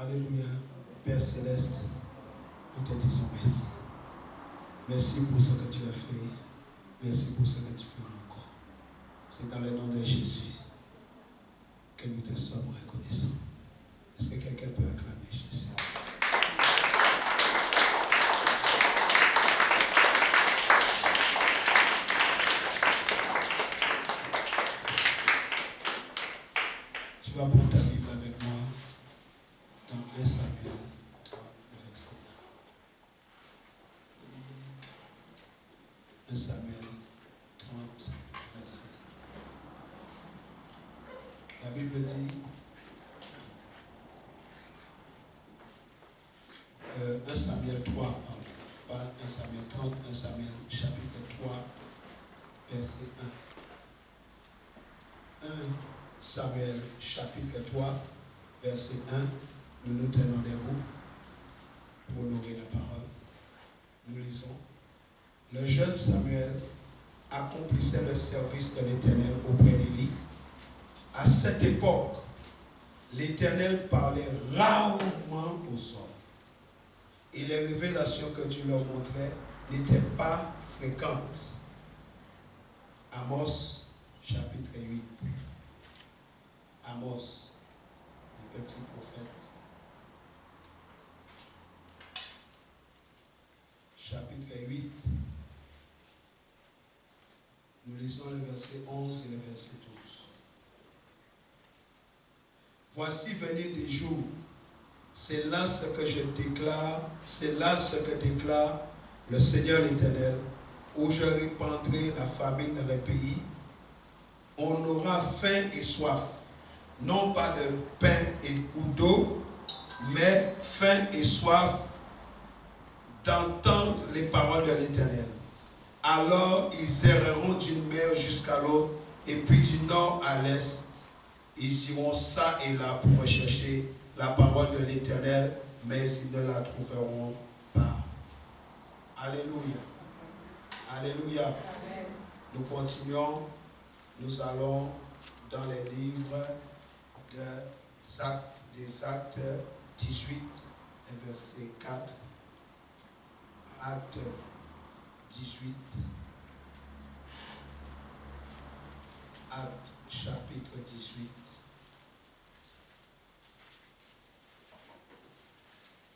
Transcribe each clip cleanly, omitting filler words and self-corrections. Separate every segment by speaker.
Speaker 1: Alléluia. Père Céleste, nous te disons merci. Merci pour ce que tu as fait. Merci pour ce que tu fais encore. C'est dans le nom de Jésus que nous te sommes reconnaissants. Est-ce que quelqu'un peut acclamer Jésus? Tu vas prendre ta Bible avec moi dans 1 Samuel 3, verset 1. 1 Samuel 30, verset 1. La Bible dit 1 Samuel 3, pardon, pas 1 Samuel 30, 1 Samuel chapitre 3, verset 1. 1 Samuel chapitre 3, verset 1, nous nous tenons debout pour honorer la parole. Nous lisons. Le jeune Samuel accomplissait le service de l'Éternel auprès d'Élie. À cette époque, l'Éternel parlait rarement aux hommes. Et les révélations que Dieu leur montrait n'étaient pas fréquentes. Amos chapitre 8. Amos, le petit prophète, chapitre 8, nous lisons le verset 11 et le verset 12. Voici venir des jours, c'est là ce que je déclare, c'est là ce que déclare le Seigneur l'Éternel, où je répandrai la famine dans les pays. On aura faim et soif, non pas de pain ou d'eau, mais faim et soif d'entendre les paroles de l'Éternel. Alors ils erreront d'une mer jusqu'à l'autre, et puis du nord à l'est. Ils iront ça et là pour rechercher la parole de l'Éternel, mais ils ne la trouveront pas. Alléluia. Alléluia. Amen. Nous continuons. Nous allons dans les livres des Actes 18, verset 4. Actes 18. Actes chapitre 18.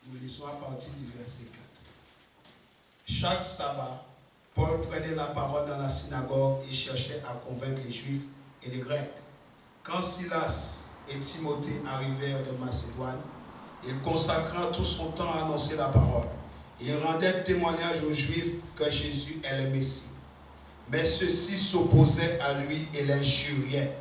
Speaker 1: Nous lisons à partir du verset 4. Chaque sabbat, Paul prenait la parole dans la synagogue et cherchait à convaincre les Juifs et les Grecs. Quand Silas et Timothée arrivèrent de Macédoine, il consacra tout son temps à annoncer la parole. Il rendait témoignage aux Juifs que Jésus est le Messie. Mais ceux-ci s'opposaient à lui et l'injuriaient.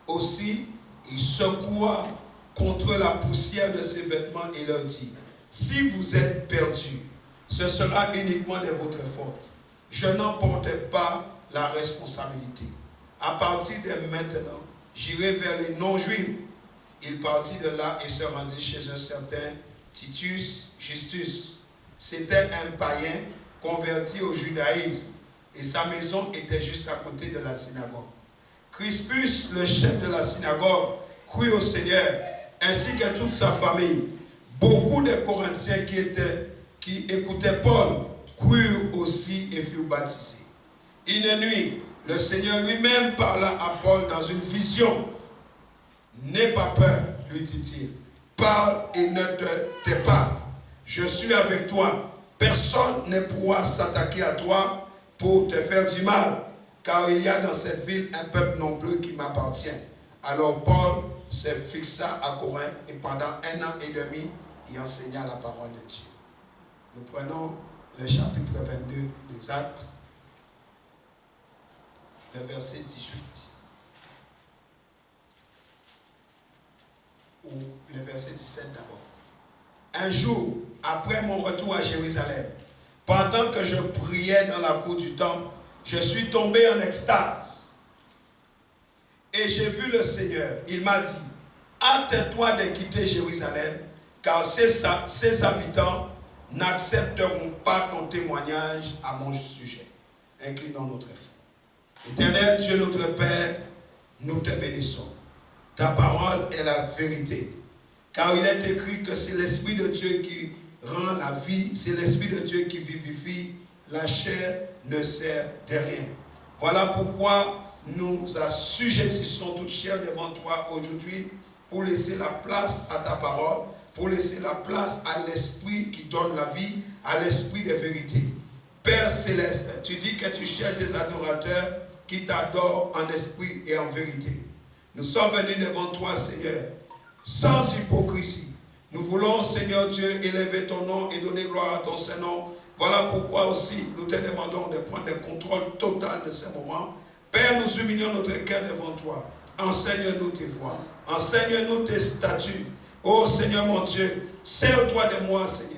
Speaker 1: Aussi, il secoua contre la poussière de ses vêtements et leur dit: si vous êtes perdus, ce sera uniquement de votre faute. Je n'en portais pas la responsabilité. À partir de maintenant, j'irai vers les non-juifs. Il partit de là et se rendit chez un certain Titus Justus. C'était un païen converti au judaïsme et sa maison était juste à côté de la synagogue. Crispus, le chef de la synagogue, crut au Seigneur, ainsi que toute sa famille. Beaucoup de Corinthiens qui écoutaient Paul crurent aussi et furent baptisés. Une nuit, le Seigneur lui-même parla à Paul dans une vision. N'aie pas peur, lui dit-il. Parle et ne te tais pas. Je suis avec toi. Personne ne pourra s'attaquer à toi pour te faire du mal, car il y a dans cette ville un peuple nombreux qui m'appartient. Alors Paul se fixa à Corinthe et pendant 1 an et demi, il enseigna la parole de Dieu. Nous prenons le chapitre 22 des Actes, le verset 18. Ou le verset 17 d'abord. Un jour, après mon retour à Jérusalem, pendant que je priais dans la cour du temple, je suis tombé en extase. Et j'ai vu le Seigneur. Il m'a dit: hâte-toi de quitter Jérusalem, car ses habitants n'accepteront pas ton témoignage à mon sujet. Inclinons notre foi. Éternel Dieu notre Père, nous te bénissons. Ta parole est la vérité. Car il est écrit que c'est l'Esprit de Dieu qui rend la vie, c'est l'Esprit de Dieu qui vivifie, la chair ne sert de rien. Voilà pourquoi nous assujettissons toute chair devant toi aujourd'hui pour laisser la place à ta parole, pour laisser la place à l'Esprit qui donne la vie, à l'Esprit de vérité. Père Céleste, tu dis que tu cherches des adorateurs qui t'adorent en esprit et en vérité. Nous sommes venus devant toi, Seigneur, sans hypocrisie. Nous voulons, Seigneur Dieu, élever ton nom et donner gloire à ton Saint-Nom. Voilà pourquoi aussi nous te demandons de prendre le contrôle total de ce moment. Père, nous humilions notre cœur devant toi. Enseigne-nous tes voies. Enseigne-nous tes statuts. Oh Seigneur mon Dieu, sers-toi de moi, Seigneur.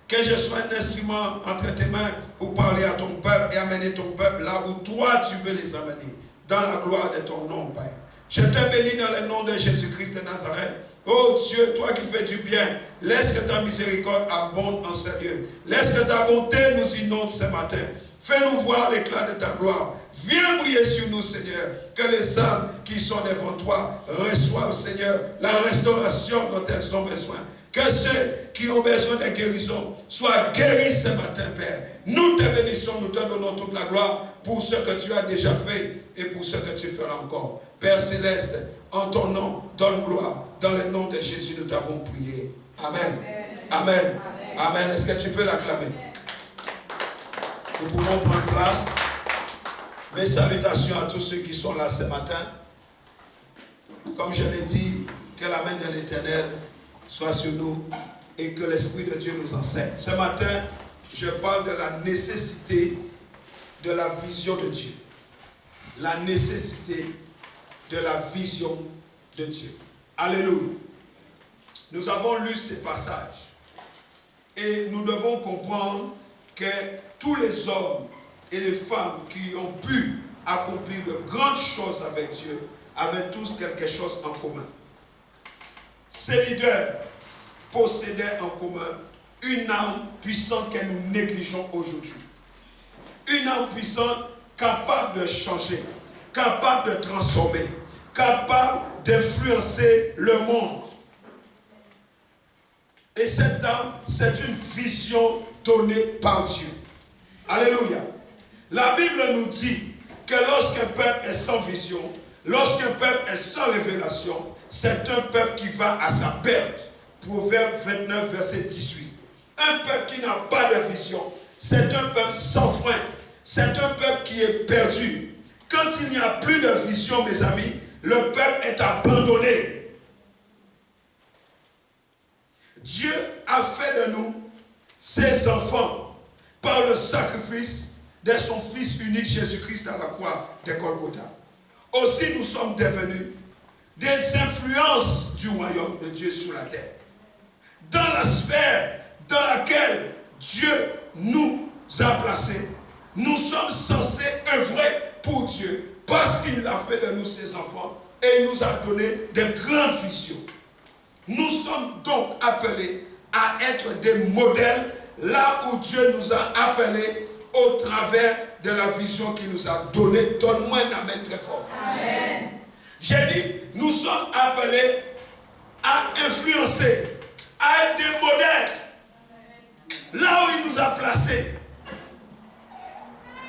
Speaker 1: Que je sois un instrument entre tes mains pour parler à ton peuple et amener ton peuple là où toi tu veux les amener. Dans la gloire de ton nom, Père. Je te bénis dans le nom de Jésus-Christ de Nazareth. Oh Dieu, toi qui fais du bien, laisse que ta miséricorde abonde en ce lieu. Laisse que ta bonté nous inonde ce matin. Fais-nous voir l'éclat de ta gloire. Viens briller sur nous, Seigneur. Que les âmes qui sont devant toi reçoivent, Seigneur, la restauration dont elles ont besoin. Que ceux qui ont besoin de guérison soient guéris ce matin, Père. Nous te bénissons, nous te donnons toute la gloire pour ce que tu as déjà fait et pour ce que tu feras encore. Père Céleste, en ton nom, donne gloire. Dans le nom de Jésus, nous t'avons prié. Amen. Amen. Amen. Amen. Est-ce que tu peux l'acclamer? Nous pouvons prendre place. Mes salutations à tous ceux qui sont là ce matin. Comme je l'ai dit, que la main de l'Éternel soit sur nous et que l'Esprit de Dieu nous enseigne. Ce matin, je parle de la nécessité de la vision de Dieu. La nécessité de la vision de Dieu. Alléluia. Nous avons lu ces passages et nous devons comprendre que tous les hommes et les femmes qui ont pu accomplir de grandes choses avec Dieu avaient tous quelque chose en commun. Ces leaders possédaient en commun une âme puissante que nous négligeons aujourd'hui. Une âme puissante capable de changer, capable de transformer, capable d'influencer le monde. Et cette âme, c'est une vision donnée par Dieu. Alléluia. La Bible nous dit que lorsqu'un peuple est sans vision, lorsqu'un peuple est sans révélation, c'est un peuple qui va à sa perte. Proverbe 29, verset 18. Un peuple qui n'a pas de vision, c'est un peuple sans frein. C'est un peuple qui est perdu. Quand il n'y a plus de vision, mes amis, le peuple est abandonné. Dieu a fait de nous ses enfants par le sacrifice de son Fils unique Jésus-Christ à la croix de Golgotha. Aussi nous sommes devenus des influences du royaume de Dieu sur la terre. Dans la sphère dans laquelle Dieu nous a placés, nous sommes censés œuvrer pour Dieu parce qu'il a fait de nous ses enfants et il nous a donné de grandes visions. Nous sommes donc appelés à être des modèles là où Dieu nous a appelés au travers de la vision qu'il nous a donnée. Donne-moi un amen très fort. Amen. J'ai dit, nous sommes appelés à influencer, à être des modèles là où il nous a placés.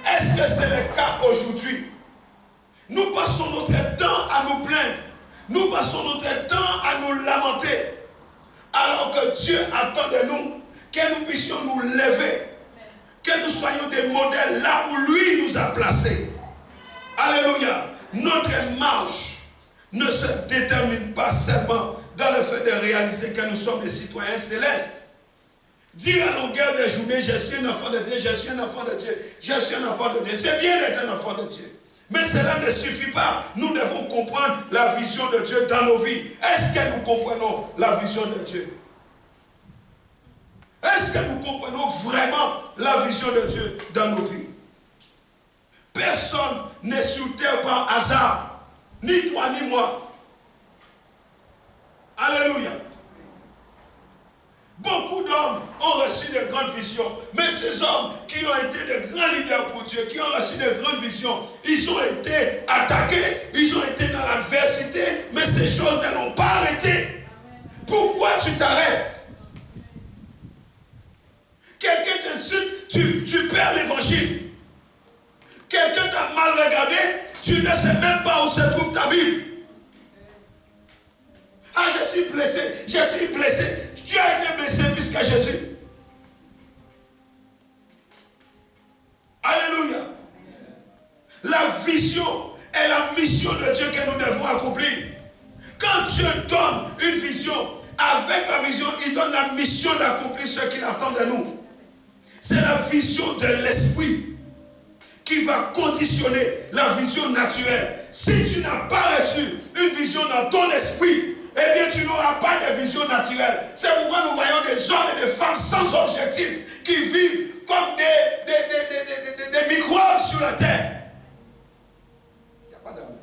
Speaker 1: Est-ce que c'est le cas aujourd'hui? Nous passons notre temps à nous plaindre. Nous passons notre temps à nous lamenter. Alors que Dieu attend de nous que nous puissions nous lever. Que nous soyons des modèles là où lui nous a placés. Alléluia. Notre marche ne se détermine pas seulement dans le fait de réaliser que nous sommes des citoyens célestes. Dire à longueur de journée, je suis un enfant de Dieu, je suis un enfant de Dieu, je suis un enfant de Dieu. C'est bien d'être un enfant de Dieu. Mais cela ne suffit pas. Nous devons comprendre la vision de Dieu dans nos vies. Est-ce que nous comprenons la vision de Dieu? Est-ce que nous comprenons vraiment la vision de Dieu dans nos vies? Personne n'est sur terre par hasard. Ni toi, ni moi. Alléluia. Beaucoup d'hommes ont reçu de grandes visions. Mais ces hommes qui ont été de grands leaders pour Dieu, qui ont reçu de grandes visions, ils ont été attaqués, ils ont été dans l'adversité, mais ces choses ne l'ont pas arrêté. Pourquoi tu t'arrêtes? Quelqu'un t'insulte, tu perds l'évangile. Quelqu'un t'a mal regardé, tu ne sais même pas où se trouve ta Bible. Ah, je suis blessé, je suis blessé. Tu as été blessé plus que Jésus. Alléluia. La vision est la mission de Dieu que nous devons accomplir. Quand Dieu donne une vision, avec la vision, il donne la mission d'accomplir ce qu'il attend de nous. C'est la vision de l'esprit qui va conditionner la vision naturelle. Si tu n'as pas reçu une vision dans ton esprit, eh bien tu n'auras pas de vision naturelle. C'est pourquoi nous voyons des hommes et des femmes sans objectif qui vivent comme des microbes sur la terre. Il n'y a pas d'amour.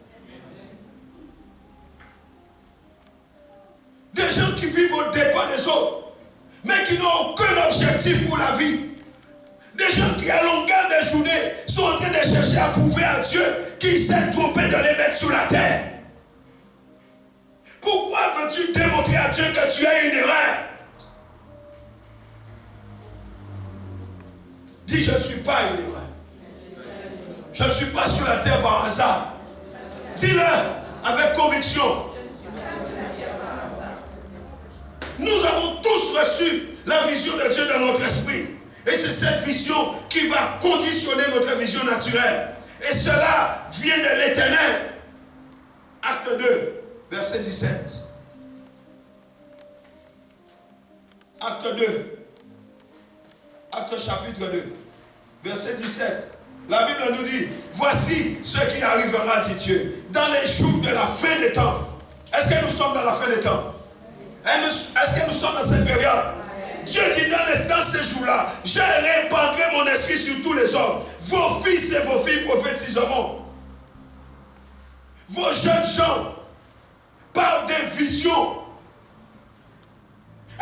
Speaker 1: Des gens qui vivent au dépens des autres, mais qui n'ont aucun objectif pour la vie. Des gens qui, à longueur de journée, sont en train de chercher à prouver à Dieu qu'il s'est trompé de les mettre sur la terre. Pourquoi veux-tu démontrer à Dieu que tu as une erreur? Dis, je ne suis pas une erreur. Je ne suis pas sur la terre par hasard. Dis-le avec conviction. Nous avons tous reçu la vision de Dieu dans notre esprit. Et c'est cette vision qui va conditionner notre vision naturelle. Et cela vient de l'Éternel. Acte 2, verset 17. Acte 2. Acte chapitre 2, verset 17. La Bible nous dit, voici ce qui arrivera, dit Dieu, dans les jours de la fin des temps. Est-ce que nous sommes dans la fin des temps? Est-ce que nous sommes dans cette période? Dieu dit dans ces jours-là, je répandrai mon esprit sur tous les hommes. Vos fils et vos filles prophétiseront. Vos jeunes gens parlent des visions.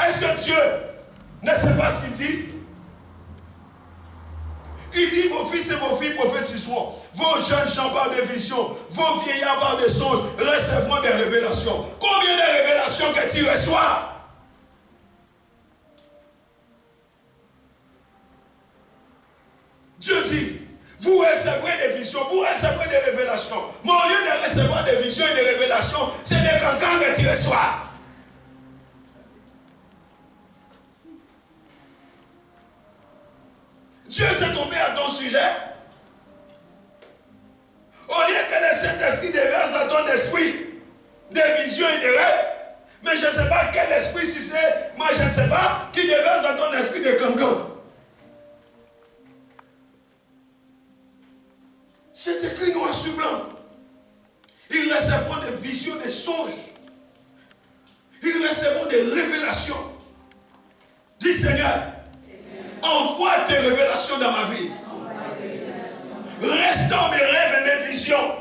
Speaker 1: Est-ce que Dieu ne sait pas ce qu'il dit? Il dit, vos fils et vos filles prophétiseront. Vos jeunes gens parlent des visions. Vos vieillards parlent des songes. Recevront des révélations. Combien de révélations que tu reçois? Dieu dit, vous recevrez des visions, vous recevrez des révélations. Mais au lieu de recevoir des visions et des révélations, c'est des cancans que tu reçois. Dieu s'est tombé à ton sujet. Au lieu que le Saint-Esprit déverse dans ton esprit des visions et des rêves, mais je ne sais pas quel esprit, si c'est, moi je ne sais pas, qui déverse dans ton esprit des cancans. C'est écrit noir sur blanc. Ils recevront des visions, des songes. Ils recevront des révélations. Dis Seigneur, envoie tes révélations dans ma vie. Restaure mes rêves et mes visions.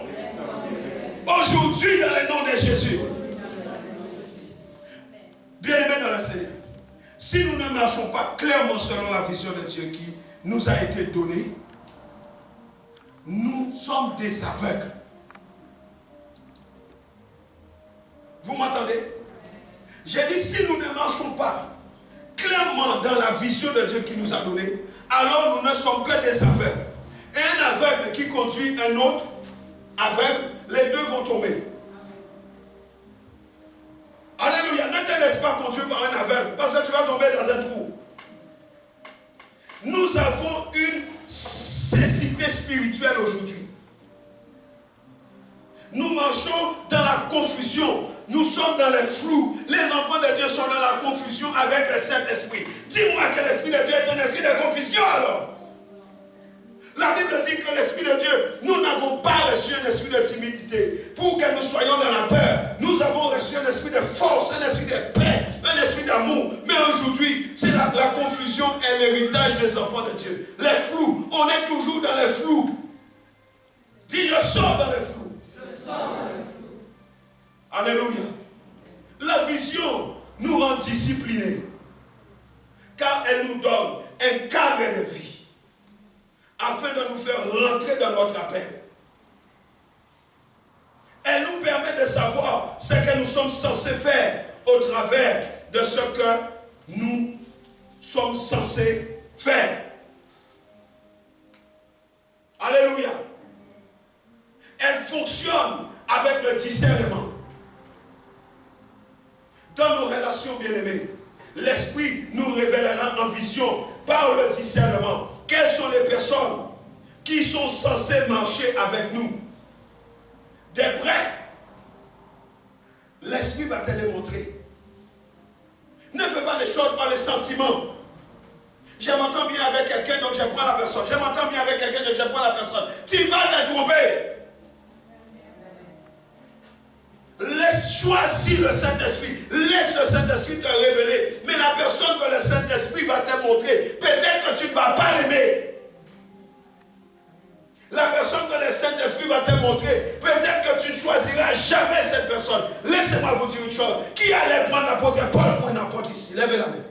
Speaker 1: Aujourd'hui, dans le nom de Jésus. Bien-aimés dans le Seigneur, si nous ne marchons pas clairement selon la vision de Dieu qui nous a été donnée, nous sommes des aveugles. Vous m'entendez? J'ai dit, si nous ne marchons pas clairement dans la vision de Dieu qui nous a donnée, alors nous ne sommes que des aveugles. Et un aveugle qui conduit un autre aveugle, les deux vont tomber. Alléluia, ne te laisse pas conduire par un aveugle, parce que tu vas tomber dans un trou. Nous avons une cécité spirituelle aujourd'hui. Nous marchons dans la confusion. Nous sommes dans le flou. Les enfants de Dieu sont dans la confusion avec le Saint-Esprit. Dis-moi que l'Esprit de Dieu est un esprit de confusion alors. La Bible dit que l'Esprit de Dieu, nous n'avons pas reçu un esprit de timidité pour que nous soyons dans la peur. Nous avons reçu un esprit de force, un esprit de paix, un esprit d'amour. Mais aujourd'hui, c'est la confusion et l'héritage des enfants de Dieu. Les flous, on est toujours dans les flous. Dis, je sors dans les flous. Je sors dans les flous. Alléluia. La vision nous rend disciplinés, car elle nous donne un cadre de vie, afin de nous faire rentrer dans notre appel. Elle nous permet de savoir ce que nous sommes censés faire au travers de ce que nous sommes censés faire. Alléluia. Elle fonctionne avec le discernement. Dans nos relations bien-aimées, l'Esprit nous révélera en vision par le discernement quelles sont les personnes qui sont censées marcher avec nous. De près, l'Esprit va te les montrer. Ne fais pas les choses par les sentiments. Je m'entends bien avec quelqu'un, donc je prends la personne. Je m'entends bien avec quelqu'un, donc je prends la personne. Tu vas te tromper. Laisse choisir le Saint-Esprit. Laisse le Saint-Esprit te révéler. Mais la personne que le Saint-Esprit va te montrer, peut-être que tu ne vas pas l'aimer. La personne que le Saint-Esprit va te montrer, peut-être que tu ne choisiras jamais cette personne. Laissez-moi vous dire une chose. Qui allait prendre l'apôtre Paul pour un apôtre ici? Levez la main.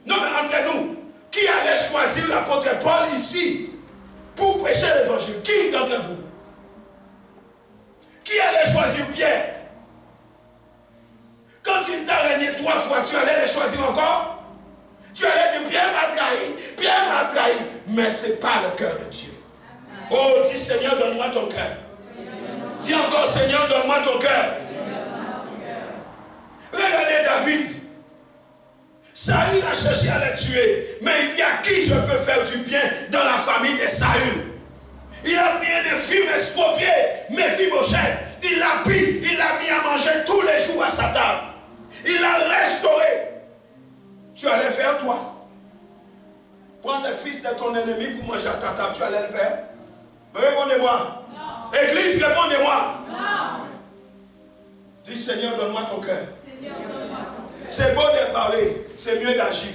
Speaker 1: Non, mais entre nous, qui allait choisir l'apôtre Paul ici pour prêcher l'évangile? Qui d'entre vous? Qui allait choisir Pierre? Quand il t'a régné 3 fois, tu allais les choisir encore? Tu allais dire, Pierre m'a trahi, Pierre m'a trahi. Mais ce n'est pas le cœur de Dieu. Oh, dis Seigneur, donne-moi ton cœur. Dis encore, Seigneur, donne-moi ton cœur. Regardez David. Saül a cherché à le tuer, mais il dit à qui je peux faire du bien dans la famille de Saül. Il a pris un infime estropié, Méphibosheth. Il l'a pris, il l'a mis à manger tous les jours à sa table. Il l'a restauré. Tu allais faire toi? Prendre le fils de ton ennemi pour manger à ta table, tu allais le faire? Répondez-moi. Non. Église, répondez-moi. Non. Dis Seigneur, donne-moi ton cœur. C'est beau de parler, c'est mieux d'agir.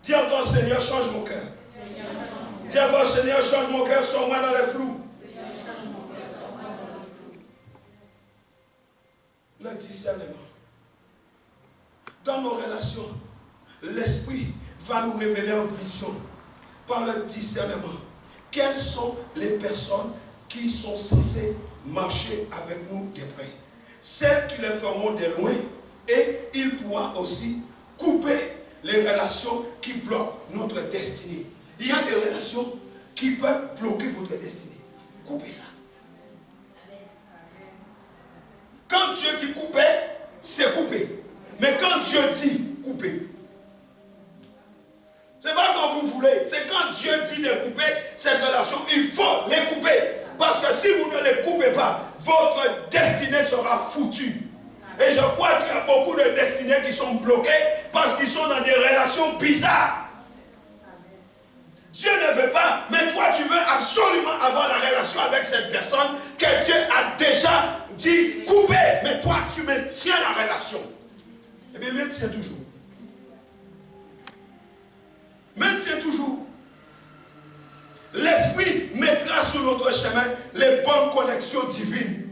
Speaker 1: Dis encore Seigneur, change mon cœur. Dis encore Seigneur, change mon cœur, sors-moi dans les flous. Le discernement. Dans nos relations, l'Esprit va nous révéler en vision, par le discernement, quelles sont les personnes qui sont censées marcher avec nous de près. Celles qui le feront de loin, et il pourra aussi couper les relations qui bloquent notre destinée. Il y a des relations qui peuvent bloquer votre destinée. Coupez ça. Quand Dieu dit couper, c'est couper. Mais quand Dieu dit couper, c'est pas quand vous voulez, c'est quand Dieu dit de couper cette relation, il faut les couper. Parce que si vous ne les coupez pas, votre destinée sera foutue. Et je crois qu'il y a beaucoup de destinées qui sont bloquées parce qu'ils sont dans des relations bizarres. Dieu ne veut pas, mais toi tu veux absolument avoir la relation avec cette personne que Dieu a déjà dit couper. Mais toi tu maintiens la relation. Eh bien, maintiens toujours. Maintiens toujours. L'Esprit mettra sur notre chemin les bonnes connexions divines.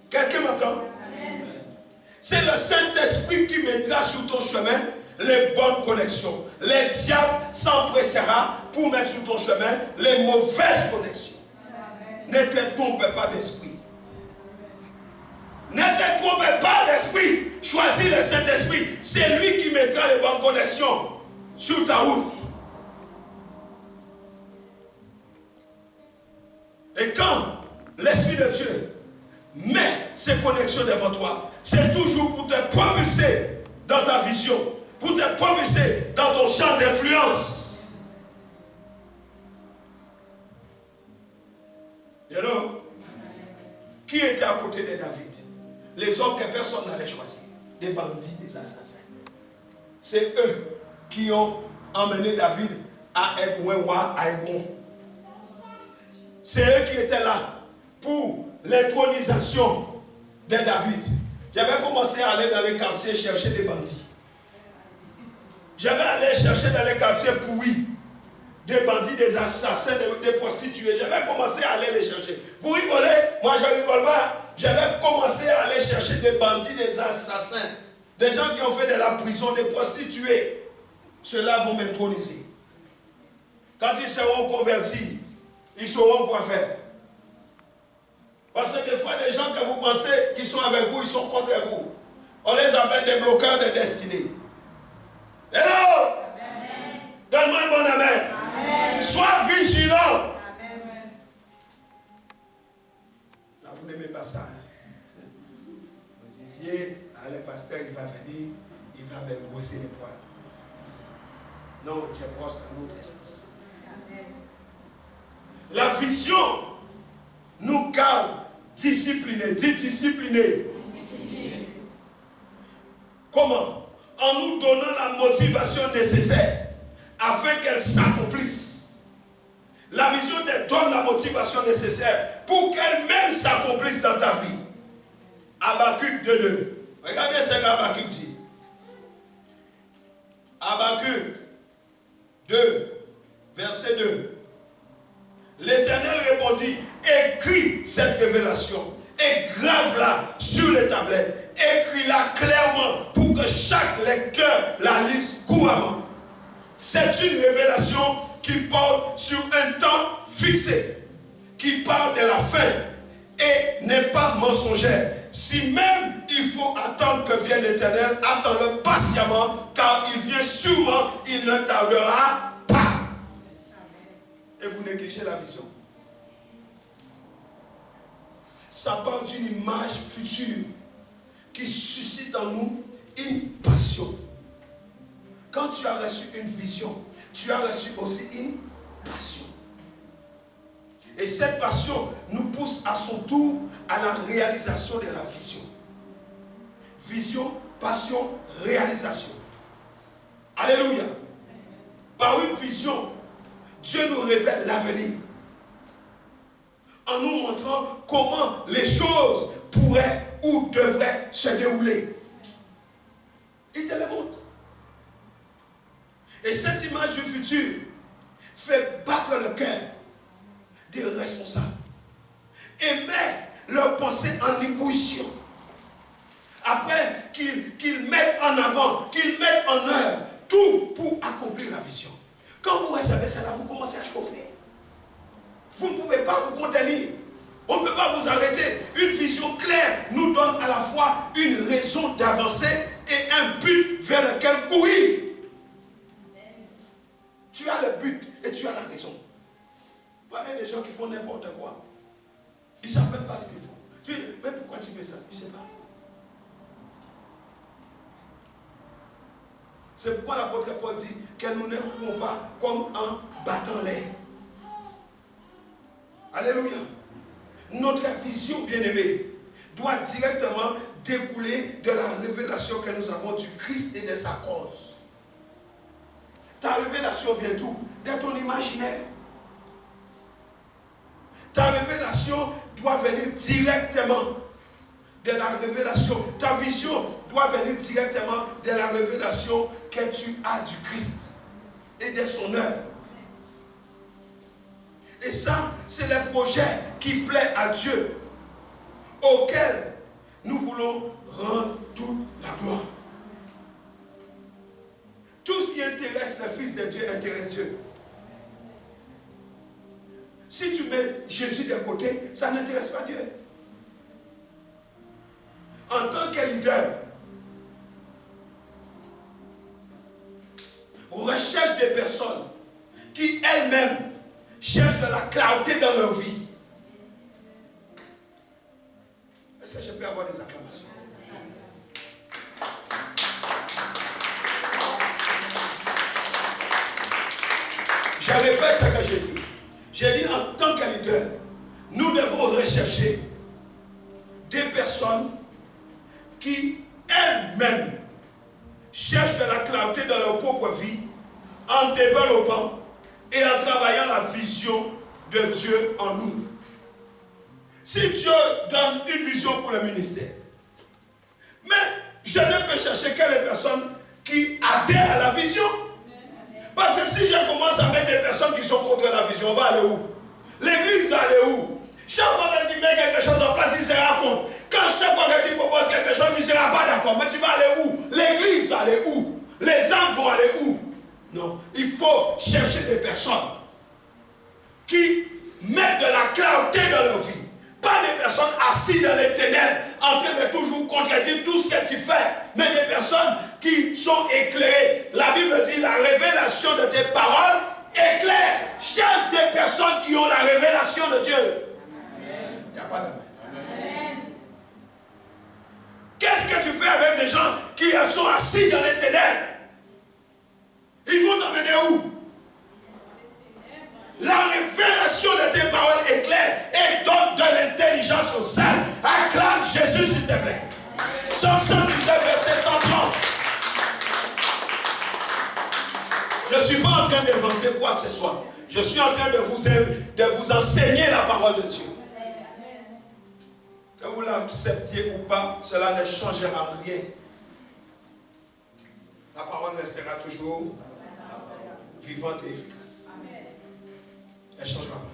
Speaker 1: Quelqu'un m'entend? C'est le Saint-Esprit qui mettra sur ton chemin les bonnes connexions. Les diables s'empressera pour mettre sur ton chemin les mauvaises connexions. Ne te trompe pas d'esprit. Ne te trompe pas d'esprit. Choisis le Saint-Esprit. C'est lui qui mettra les bonnes connexions sur ta route. Et quand l'Esprit de Dieu met ces connexions devant toi, c'est toujours pour te propulser dans ta vision, pour te propulser dans ton champ d'influence. Et alors, qui était à côté de David? Les hommes que personne n'allait choisir. Des bandits, des assassins. C'est eux qui ont emmené David à Hébron, à Hébron. C'est eux qui étaient là pour l'intronisation de David. J'avais commencé à aller dans les quartiers chercher des bandits. J'avais allé chercher dans les quartiers pourris des bandits, des assassins, des prostituées. J'avais commencé à aller les chercher. Vous rigolez? Moi je ne rigole pas. J'avais commencé à aller chercher des bandits, des assassins, des gens qui ont fait de la prison, des prostituées. Ceux-là vont m'introniser. Quand ils seront convertis, ils sauront quoi faire. Parce que des fois, les gens que vous pensez qui sont avec vous, ils sont contre vous. On les appelle des bloqueurs de destinée. Hello! Donne-moi un bon amen. Amen. Sois vigilant. Amen. Là, vous n'aimez pas ça. Hein? Vous disiez, ah, le pasteur, il va venir, il va me brosser les poils. Non, tu brosse dans l'autre sens. La vision nous garde disciplinés. Dis disciplinés. Comment? En nous donnant la motivation nécessaire afin qu'elle s'accomplisse. La vision te donne la motivation nécessaire pour qu'elle-même s'accomplisse dans ta vie. Habakkuk 2:2. Regardez ce qu'Habakkuk dit. Habakkuk 2, verset 2. L'Éternel répondit, écris cette révélation et grave-la sur les tablettes. Écris-la clairement pour que chaque lecteur la lise couramment. C'est une révélation qui porte sur un temps fixé, qui parle de la fin et n'est pas mensongère. Si même il faut attendre que vienne l'Éternel, attends-le patiemment, car il vient sûrement, il ne tardera pas. Et vous négligez la vision. Ça parle d'une image future qui suscite en nous une passion. Quand tu as reçu une vision, tu as reçu aussi une passion. Et cette passion nous pousse à son tour à la réalisation de la vision. Vision, passion, réalisation. Alléluia. Par une vision, Dieu nous révèle l'avenir. En nous montrant comment les choses pourraient ou devraient se dérouler. Il te le montre. Et cette image du futur fait battre le cœur des responsables et met leurs pensées en ébullition. Après qu'ils mettent en avant, qu'ils mettent en œuvre tout pour accomplir la vision. Quand vous recevez cela, vous commencez à chauffer. Vous ne pouvez pas vous contenir. On ne peut pas vous arrêter. Une vision claire nous donne à la fois une raison d'avancer et un but vers lequel courir. Tu as le but et tu as la raison. Il y a des gens qui font n'importe quoi. Ils ne savent même pas ce qu'ils font. Tu dis, mais pourquoi tu fais ça? Il ne sait pas. C'est pourquoi l'apôtre Paul dit que nous ne courons pas comme en battant l'air. Alléluia. Notre vision, bien-aimée, doit directement découler de la révélation que nous avons du Christ et de sa cause. Ta révélation vient d'où? De ton imaginaire. Ta révélation doit venir directement de la révélation. Ta vision doit venir directement de la révélation que tu as du Christ et de son œuvre. Et ça, c'est le projet qui plaît à Dieu, auquel nous voulons rendre toute la gloire. Tout ce qui intéresse le Fils de Dieu intéresse Dieu. Si tu mets Jésus de côté, ça n'intéresse pas Dieu. En tant que leader, recherche des personnes qui elles-mêmes cherchent de la clarté dans leur vie. Est-ce que je peux avoir des acclamations? Je répète ce que j'ai dit. J'ai dit en tant que leader, nous devons rechercher des personnes qui elles-mêmes cherchent de la clarté dans leur propre vie en développant et en travaillant la vision de Dieu en nous. Si Dieu donne une vision pour le ministère, mais je ne peux chercher que les personnes qui adhèrent à la vision. Parce que si je commence à mettre des personnes qui sont contre la vision, on va aller où? L'église va aller où? Chaque fois que tu mets quelque chose en place, il sera contre. Quand chaque fois que tu proposes quelque chose, il ne sera pas d'accord. Mais tu vas aller où? L'église va aller où? Les âmes vont aller où? Non, il faut chercher des personnes qui mettent de la clarté dans leur vie. Pas des personnes personnes assises dans les ténèbres, en train de toujours contredire tout ce que tu fais, mais des personnes qui sont éclairées. La Bible dit la révélation de tes paroles éclaire. Cherche des personnes qui ont la révélation de Dieu. Il n'y a pas d'amen. Qu'est-ce que tu fais avec des gens qui sont assis dans les ténèbres? Ils vont t'emmener où? La révélation de tes paroles éclaire et donne de l'intelligence aux saints. Acclame Jésus, s'il te plaît. Psaume 119, verset 130. Je ne suis pas en train d'inventer quoi que ce soit. Je suis en train de vous enseigner la parole de Dieu. Que vous l'acceptiez ou pas, cela ne changera rien. La parole restera toujours vivante et efficace. Elle ne changera pas.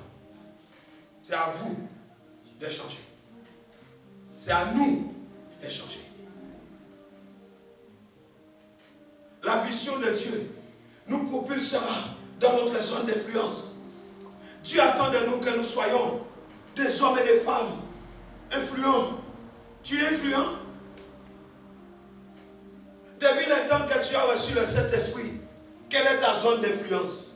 Speaker 1: C'est à vous de changer. C'est à nous de changer. La vision de Dieu nous propulsera dans notre zone d'influence. Dieu attend de nous que nous soyons des hommes et des femmes influents. Tu es influent? Depuis le temps que tu as reçu le Saint-Esprit, quelle est ta zone d'influence?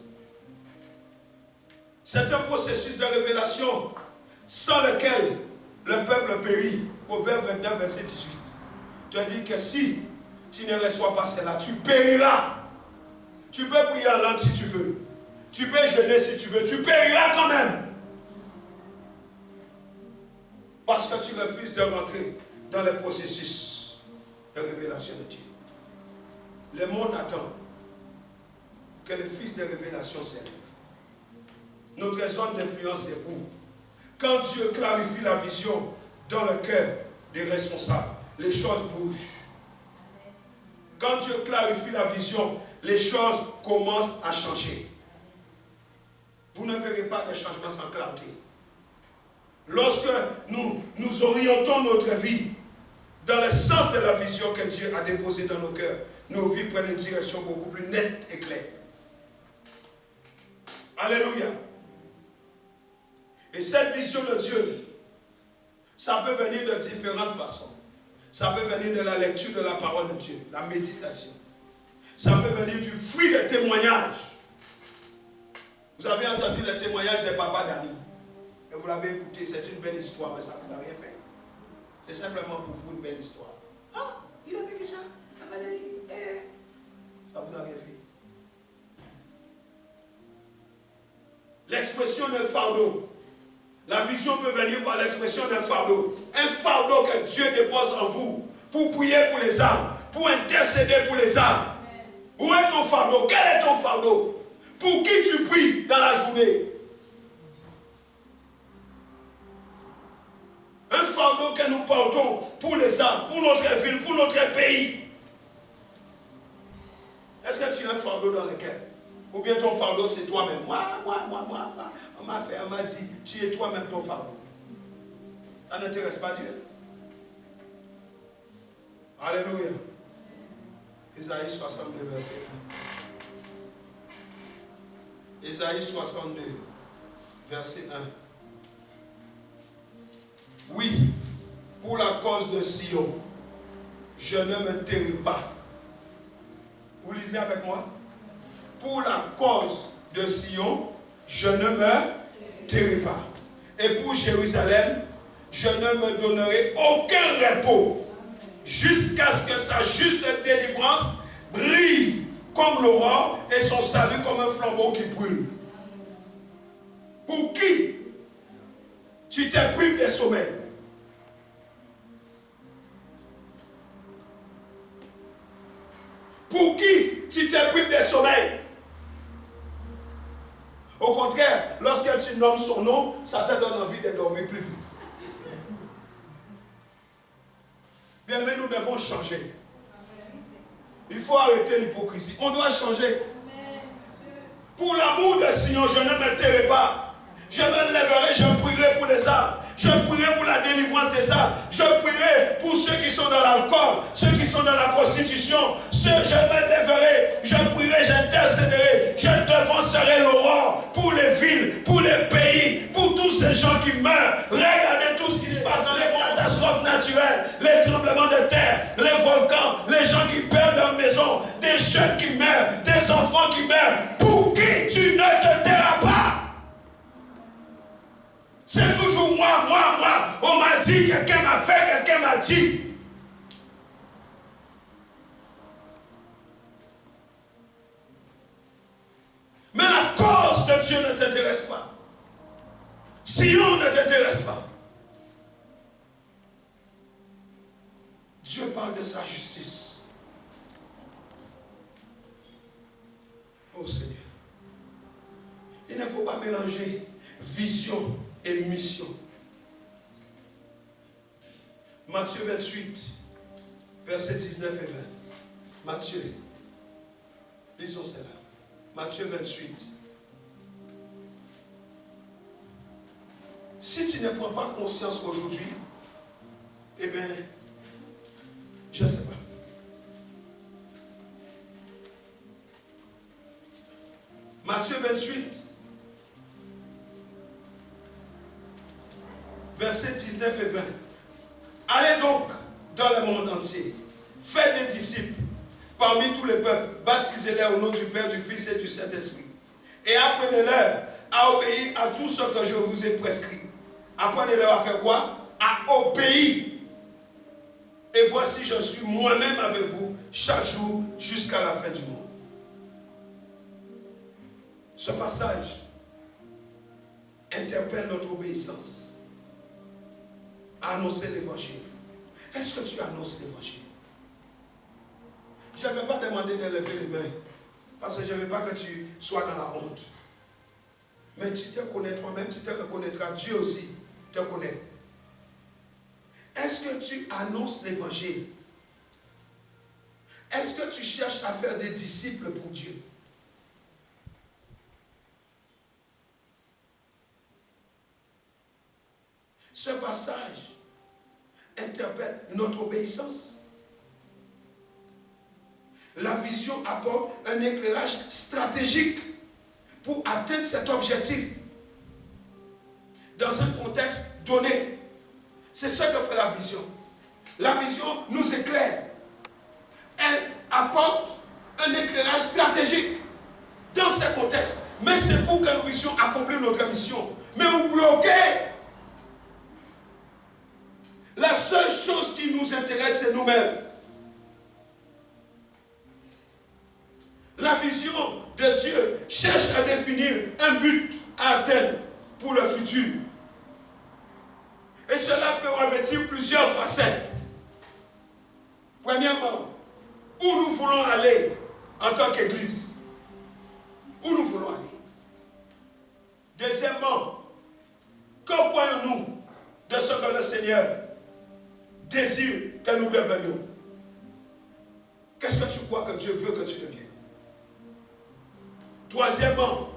Speaker 1: C'est un processus de révélation sans lequel le peuple périt. Proverbe 29, verset 18. Tu as dit que si tu ne reçois pas cela, tu périras. Tu peux prier en langue si tu veux. Tu peux jeûner si tu veux. Tu périras quand même. Parce que tu refuses de rentrer dans le processus de révélation de Dieu. Le monde attend que le Fils de révélation s'élève. Notre zone d'influence est où? Quand Dieu clarifie la vision dans le cœur des responsables, les choses bougent. Quand Dieu clarifie la vision, les choses commencent à changer. Vous ne verrez pas de changement sans clarté. Lorsque nous orientons notre vie dans le sens de la vision que Dieu a déposée dans nos cœurs, nos vies prennent une direction beaucoup plus nette et claire. Alléluia. Et cette vision de Dieu, ça peut venir de différentes façons. Ça peut venir de la lecture de la parole de Dieu, la méditation. Ça peut venir du fruit des témoignages. Vous avez entendu le témoignage des papas d'amis. Et vous l'avez écouté, c'est une belle histoire, mais ça ne vous a rien fait. C'est simplement pour vous une belle histoire. Ah, il a vécu ça. Ça ne vous a rien fait. L'expression d'un fardeau. La vision peut venir par l'expression d'un fardeau. Un fardeau que Dieu dépose en vous pour prier pour les âmes, pour intercéder pour les âmes. Où est ton fardeau? Quel est ton fardeau? Pour qui tu pries dans la journée? Un fardeau que nous portons pour les âmes, pour notre ville, pour notre pays. Est-ce que tu as un fardeau dans le cœur? Ou bien ton fardeau c'est toi-même? Moi. On m'a dit, tu es toi-même ton fardeau. Ça n'intéresse pas Dieu. Alléluia. Isaïe 62, verset 1. Isaïe 62, verset 1. Oui, pour la cause de Sion, je ne me tairai pas. Vous lisez avec moi? Pour la cause de Sion, je ne me tairai pas. Et pour Jérusalem, je ne me donnerai aucun repos jusqu'à ce que sa juste délivrance brille comme l'aurore et son salut comme un flambeau qui brûle. Pour qui tu t'es privé des sommeils? Pour qui tu t'es privé des sommeils? Au contraire, lorsque tu nommes son nom, ça te donne envie de dormir plus vite. Bien aimé, nous devons changer. Il faut arrêter l'hypocrisie. On doit changer. Pour l'amour de Sion, je ne me tairai pas. Je me lèverai, je prierai pour les âmes. Je prierai pour la délivrance des âmes. Je prierai pour ceux qui sont dans l'alcool, ceux qui sont dans la prostitution. Je me lèverai, je prierai, j'intercéderai. Je devancerai l'aurore pour les villes, pour les pays, pour tous ces gens qui meurent. Regardez tout ce qui se passe naturels, les tremblements de terre, les volcans, les gens qui perdent leur maison, des jeunes qui meurent, des enfants qui meurent, pour qui tu ne te tairas pas. C'est toujours moi. On m'a dit, quelqu'un m'a fait, quelqu'un m'a dit. Mais la cause de Dieu ne t'intéresse pas. Sion ne t'intéresse pas. Dieu parle de sa justice. Oh Seigneur. Il ne faut pas mélanger vision et mission. Matthieu 28, versets 19 et 20. Matthieu, lisons cela. Matthieu 28. Si tu ne prends pas conscience aujourd'hui, eh bien, je ne sais pas. Matthieu 28, versets 19 et 20. Allez donc dans le monde entier, faites des disciples parmi tous les peuples, baptisez-les au nom du Père, du Fils et du Saint-Esprit. Et apprenez-leur à obéir à tout ce que je vous ai prescrit. Apprenez-leur à faire quoi? À obéir. Et voici, je suis moi-même avec vous chaque jour jusqu'à la fin du monde. Ce passage interpelle notre obéissance à annoncer l'évangile. Est-ce que tu annonces l'évangile? Je ne vais pas demander de lever les mains parce que je ne veux pas que tu sois dans la honte. Mais tu te connais toi-même, tu te reconnaîtras. Dieu aussi te connaît. Est-ce que tu annonces l'évangile? Est-ce que tu cherches à faire des disciples pour Dieu? Ce passage interpelle notre obéissance. La vision apporte un éclairage stratégique pour atteindre cet objectif dans un contexte donné. C'est ce que fait la vision. La vision nous éclaire. Elle apporte un éclairage stratégique dans ce contexte. Mais c'est pour que nous puissions accomplir notre mission. Mais vous bloquez. La seule chose qui nous intéresse, c'est nous-mêmes. La vision de Dieu cherche à définir un but à atteindre pour le futur. Et cela peut revêtir plusieurs facettes. Premièrement, où nous voulons aller en tant qu'Église. Où nous voulons aller. Deuxièmement, que croyons-nous de ce que le Seigneur désire que nous devenions? Qu'est-ce que tu crois que Dieu veut que tu deviennes? Troisièmement,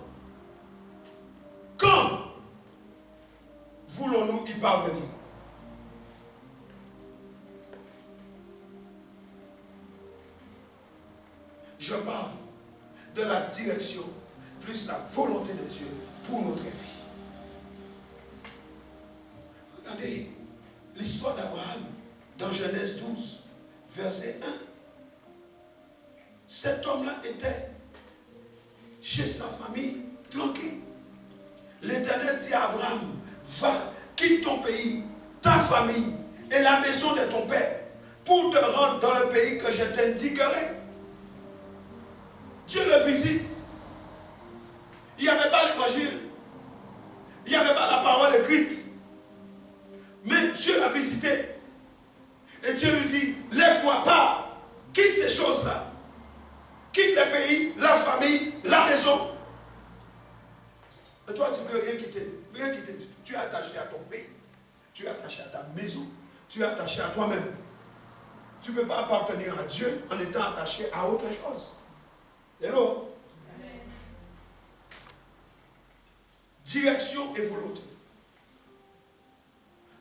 Speaker 1: quand voulons-nous y parvenir? Je parle de la direction plus la volonté de Dieu pour notre vie. Regardez l'histoire d'Abraham dans Genèse 12, verset 1. Cet homme-là était chez sa famille, tranquille. L'Éternel dit à Abraham, va, quitte ton pays, ta famille et la maison de ton père pour te rendre dans le pays que je t'indiquerai. Dieu le visite. Il n'y avait pas l'évangile. Il n'y avait pas la parole écrite. Mais Dieu l'a visité. Et Dieu lui dit, lève-toi pas, quitte ces choses-là. Quitte le pays, la famille, la maison. Et toi, tu ne veux rien quitter. Rien quitter. Tu es attaché à ton pays. Tu es attaché à ta maison. Tu es attaché à toi-même. Tu ne peux pas appartenir à Dieu en étant attaché à autre chose. Hello? Amen. Direction et volonté.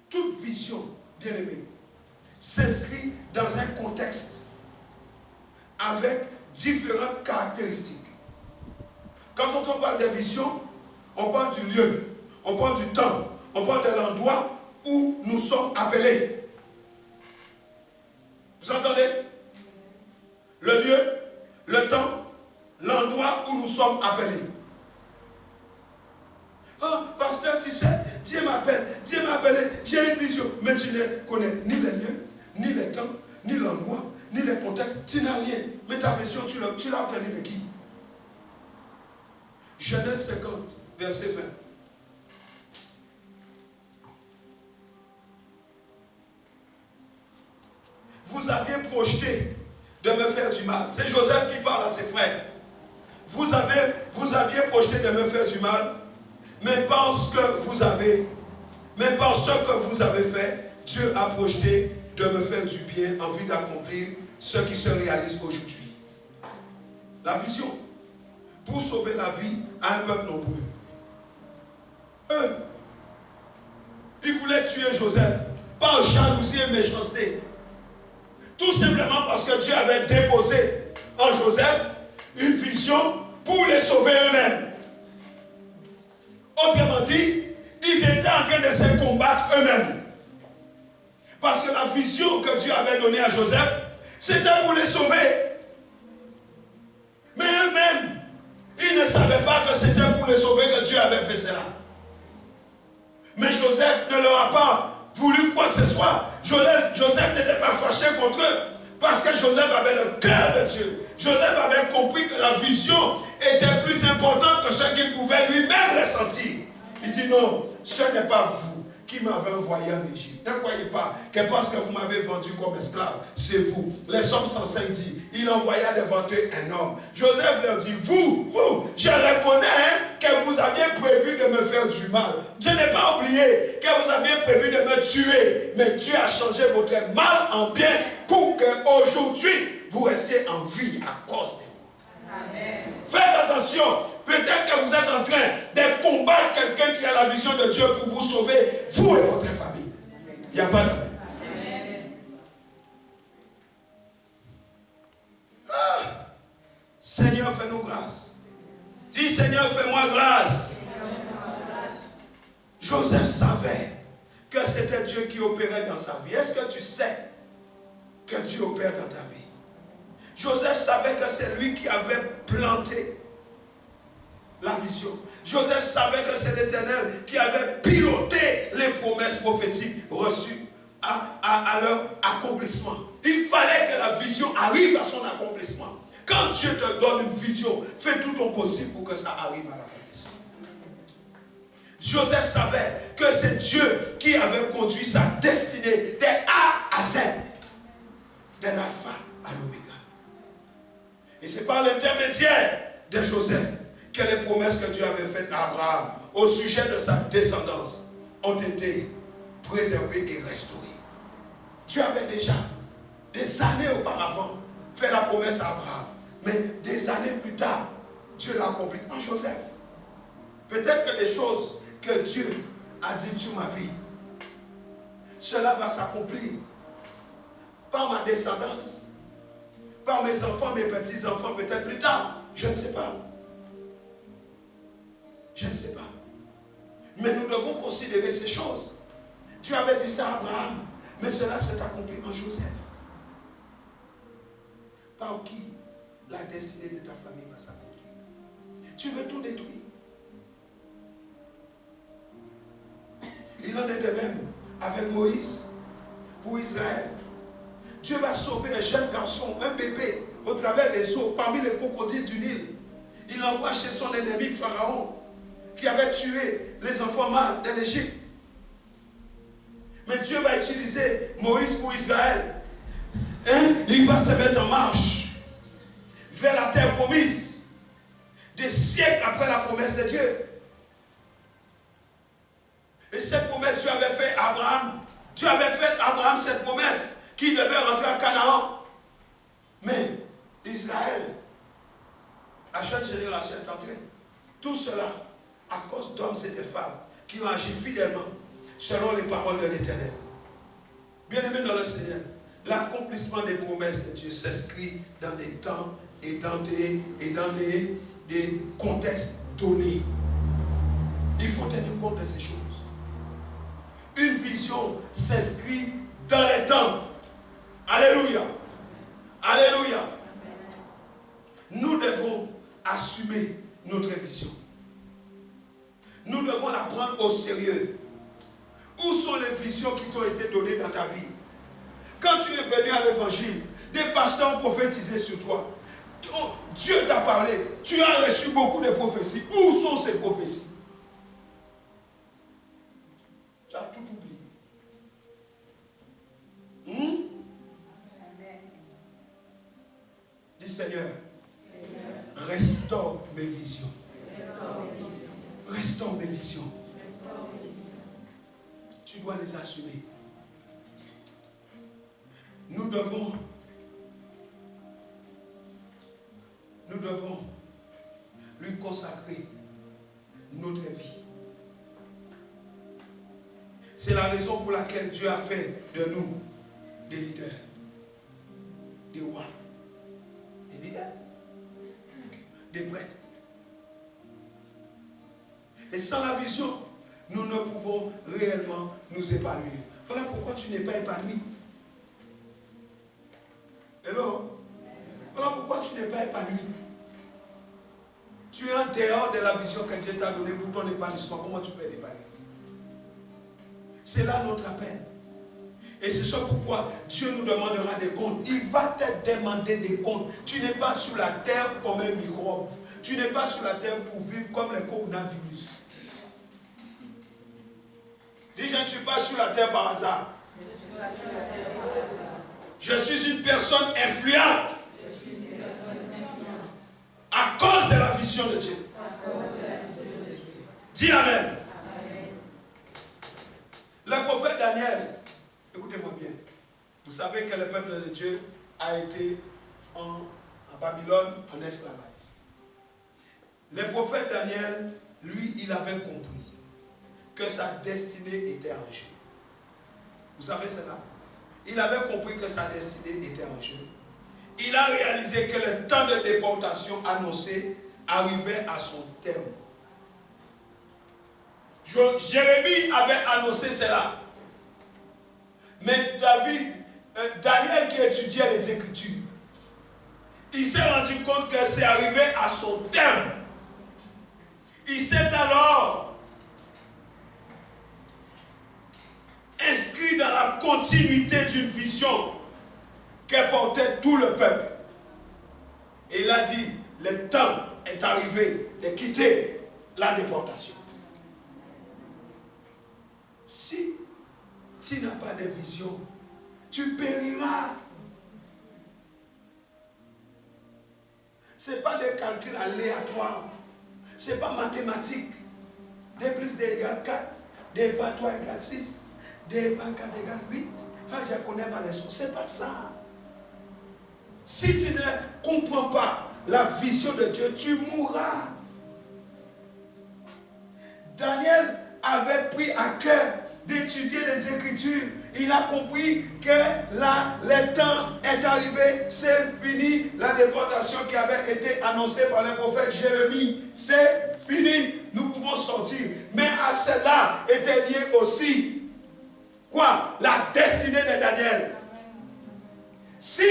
Speaker 1: Toute vision, bien aimée, s'inscrit dans un contexte avec différentes caractéristiques. Quand on parle de vision, on parle du lieu, on parle du temps, on parle de l'endroit où nous sommes appelés. Vous entendez? Le lieu, le temps, l'endroit où nous sommes appelés. Ah, pasteur, tu sais, Dieu m'a appelé, j'ai une vision. Mais tu ne connais ni les lieux, ni les temps, ni l'endroit, ni les contextes. Tu n'as rien. Mais ta vision, tu l'as obtenue de qui? Genèse 50, verset 20. Vous aviez projeté de me faire du mal. C'est Joseph qui parle à ses frères. Vous aviez projeté de me faire du mal, mais par ce que vous avez fait, Dieu a projeté de me faire du bien en vue d'accomplir ce qui se réalise aujourd'hui. La vision, pour sauver la vie à un peuple nombreux. Eux, ils voulaient tuer Joseph par jalousie et méchanceté. Tout simplement parce que Dieu avait déposé en Joseph une vision pour les sauver eux-mêmes. Autrement dit, ils étaient en train de se combattre eux-mêmes. Parce que la vision que Dieu avait donnée à Joseph, c'était pour les sauver. Mais eux-mêmes, ils ne savaient pas que c'était pour les sauver que Dieu avait fait cela. Mais Joseph ne leur a pas voulu quoi que ce soit. Joseph n'était pas fâché contre eux. Parce que Joseph avait le cœur de Dieu. Joseph avait compris que la vision était plus importante que ce qu'il pouvait lui-même ressentir. Il dit non, ce n'est pas vous qui m'avez envoyé en Égypte. Ne croyez pas que parce que vous m'avez vendu comme esclave, c'est vous. Les Psaumes 105 dit, il envoya devant eux un homme. Joseph leur dit, vous, je reconnais que vous aviez prévu de me faire du mal. Je n'ai pas oublié que vous aviez prévu de me tuer. Mais Dieu a changé votre mal en bien pour qu'aujourd'hui, vous restiez en vie à cause de moi. Amen. Faites attention. Peut-être que vous êtes en train de combattre quelqu'un qui a la vision de Dieu pour vous sauver, vous et votre famille. Il n'y a pas de même. Ah, Seigneur, fais-nous grâce. Dis, Seigneur, fais-moi grâce. Joseph savait que c'était Dieu qui opérait dans sa vie. Est-ce que tu sais que Dieu opère dans ta vie? Joseph savait que c'est lui qui avait planté la vision. Joseph savait que c'est l'Éternel qui avait piloté les promesses prophétiques reçues à leur accomplissement. Il fallait que la vision arrive à son accomplissement. Quand Dieu te donne une vision, fais tout ton possible pour que ça arrive à l'accomplissement. Joseph savait que c'est Dieu qui avait conduit sa destinée de A à Z, de l'alpha à l'oméga. Et c'est par l'intermédiaire de Joseph que les promesses que Dieu avait faites à Abraham au sujet de sa descendance ont été préservées et restaurées. Dieu avait déjà, des années auparavant, fait la promesse à Abraham. Mais des années plus tard, Dieu l'a accompli en Joseph. Peut-être que les choses que Dieu a dites sur ma vie, cela va s'accomplir par ma descendance, par mes enfants, mes petits-enfants, peut-être plus tard. Je ne sais pas. Je ne sais pas. Mais nous devons considérer ces choses. Dieu avait dit ça à Abraham, mais cela s'est accompli en Joseph. Par qui la destinée de ta famille va s'accomplir? Tu veux tout détruire. Il en est de même avec Moïse pour Israël. Dieu va sauver un jeune garçon, un bébé, au travers des eaux, parmi les crocodiles du Nil. Il l'envoie chez son ennemi Pharaon, qui avait tué les enfants mâles de l'Égypte. Mais Dieu va utiliser Moïse pour Israël. Il va se mettre en marche vers la terre promise, des siècles après la promesse de Dieu. Et cette promesse, Dieu avait fait à Abraham. Dieu avait fait à Abraham cette promesse qu'il devait rentrer à Canaan. Mais Israël, la jeune génération est entrée. Tout cela à cause d'hommes et de femmes qui ont agi fidèlement selon les paroles de l'Éternel. Bien-aimés dans le Seigneur, l'accomplissement des promesses de Dieu s'inscrit dans des temps et dans des contextes donnés. Il faut tenir compte de ces choses. Une vision s'inscrit dans les temps. Alléluia. assumer notre vision. Nous devons la prendre au sérieux. Où sont les visions qui t'ont été données dans ta vie? Quand tu es venu à l'évangile, des pasteurs ont prophétisé sur toi. Dieu t'a parlé. Tu as reçu beaucoup de prophéties. Où sont ces prophéties? Tu as tout oublié. Dis Seigneur, restaure mes visions. Restaure mes visions. Tu dois les assumer. Nous devons lui consacrer notre vie. C'est la raison pour laquelle Dieu a fait de nous des leaders, des rois, des leaders, des prêtres. Et sans la vision, nous ne pouvons réellement nous épanouir. Voilà pourquoi tu n'es pas épanoui. Hello? Voilà pourquoi tu n'es pas épanoui. Tu es en dehors de la vision que Dieu t'a donnée pour ton épanouissement. Comment tu peux être épanoui? C'est là notre appel. Et c'est ça pourquoi Dieu nous demandera des comptes. Il va te demander des comptes. Tu n'es pas sur la terre comme un microbe. Tu n'es pas sur la terre pour vivre comme les coronavirus. Dis, je ne suis pas sur la terre par hasard. Je suis une personne influente à cause de la vision de Dieu. Dis Amen. Le prophète Daniel, écoutez-moi bien, vous savez que le peuple de Dieu a été en Babylone en esclavage. Le prophète Daniel, lui, il avait compris que sa destinée était en jeu. Vous savez cela? Il avait compris que sa destinée était en jeu. Il a réalisé que le temps de déportation annoncé arrivait à son terme. Jérémie avait annoncé cela. Mais Daniel qui étudiait les Écritures, il s'est rendu compte que c'est arrivé à son terme. Il s'est alors inscrit dans la continuité d'une vision que portait tout le peuple. Et il a dit, le temps est arrivé de quitter la déportation. Si tu n'as pas de vision, tu périras. Ce n'est pas des calculs aléatoires. Ce n'est pas mathématique. 2 plus 2 égale 4. 2 fois 3 égale 6. 2 fois 4 égale 8. Ah, je connais ma leçon. Ce n'est pas ça. Si tu ne comprends pas la vision de Dieu, tu mourras. Daniel avait pris à cœur d'étudier les Écritures. Il a compris que là, le temps est arrivé, c'est fini. La déportation qui avait été annoncée par le prophète Jérémie, c'est fini. Nous pouvons sortir. Mais à cela était lié aussi, quoi? La destinée de Daniel. Si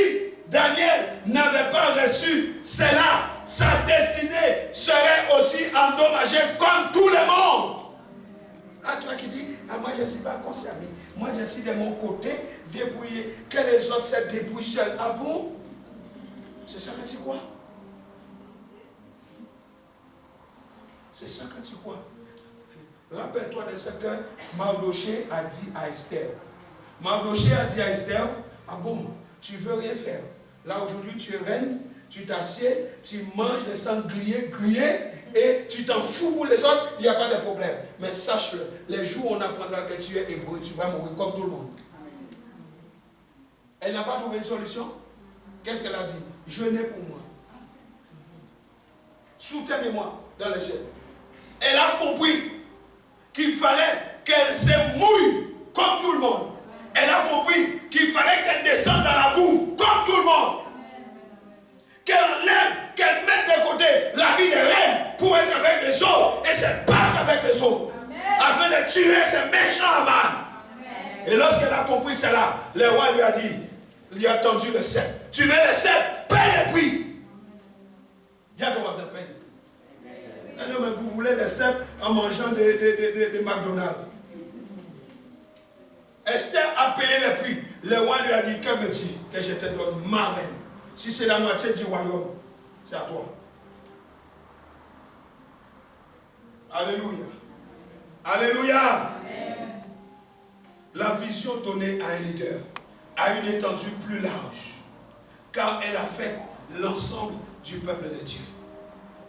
Speaker 1: Daniel n'avait pas reçu cela, sa destinée serait aussi endommagée comme tout le monde. À toi qui dis, ah, moi je ne suis pas concerné. Moi je suis de mon côté, débrouillé. Que les autres se débrouillent seuls. Ah bon? C'est ça que tu crois? C'est ça que tu crois? Rappelle-toi de ce que Mardoché a dit à Esther. Mardoché a dit à Esther, ah bon, tu ne veux rien faire. Là aujourd'hui tu es reine, tu t'assieds, tu manges des sangliers grillés et tu t'en fous pour les autres, il n'y a pas de problème. Mais sache-le, les jours où on apprendra que tu es hébreu, tu vas mourir comme tout le monde. Elle n'a pas trouvé une solution. Qu'est-ce qu'elle a dit? Jeûnez pour moi. Soutenez-moi dans les jeûnes. Elle a compris qu'il fallait qu'elle se mouille comme tout le monde. Elle a compris qu'il fallait qu'elle descende dans la boue comme tout le monde. Qu'elle enlève, qu'elle mette de côté l'habit de reine pour être avec les autres et se battre avec les autres. Amen. Afin de tuer ces méchants amants. Et lorsqu'elle a compris cela, le roi lui a dit, il a tendu le sceptre. Tu veux le sceptre? Paye le prix. Dis à ton voisin, paye le prix. Non, mais vous voulez les cèpes en mangeant des McDonald's. Esther a payé le prix. Le roi lui a dit, que veux-tu que je te donne ma reine? Si c'est la moitié du royaume, c'est à toi. Alléluia. Alléluia. Amen. La vision donnée à un leader a une étendue plus large, car elle affecte l'ensemble du peuple de Dieu.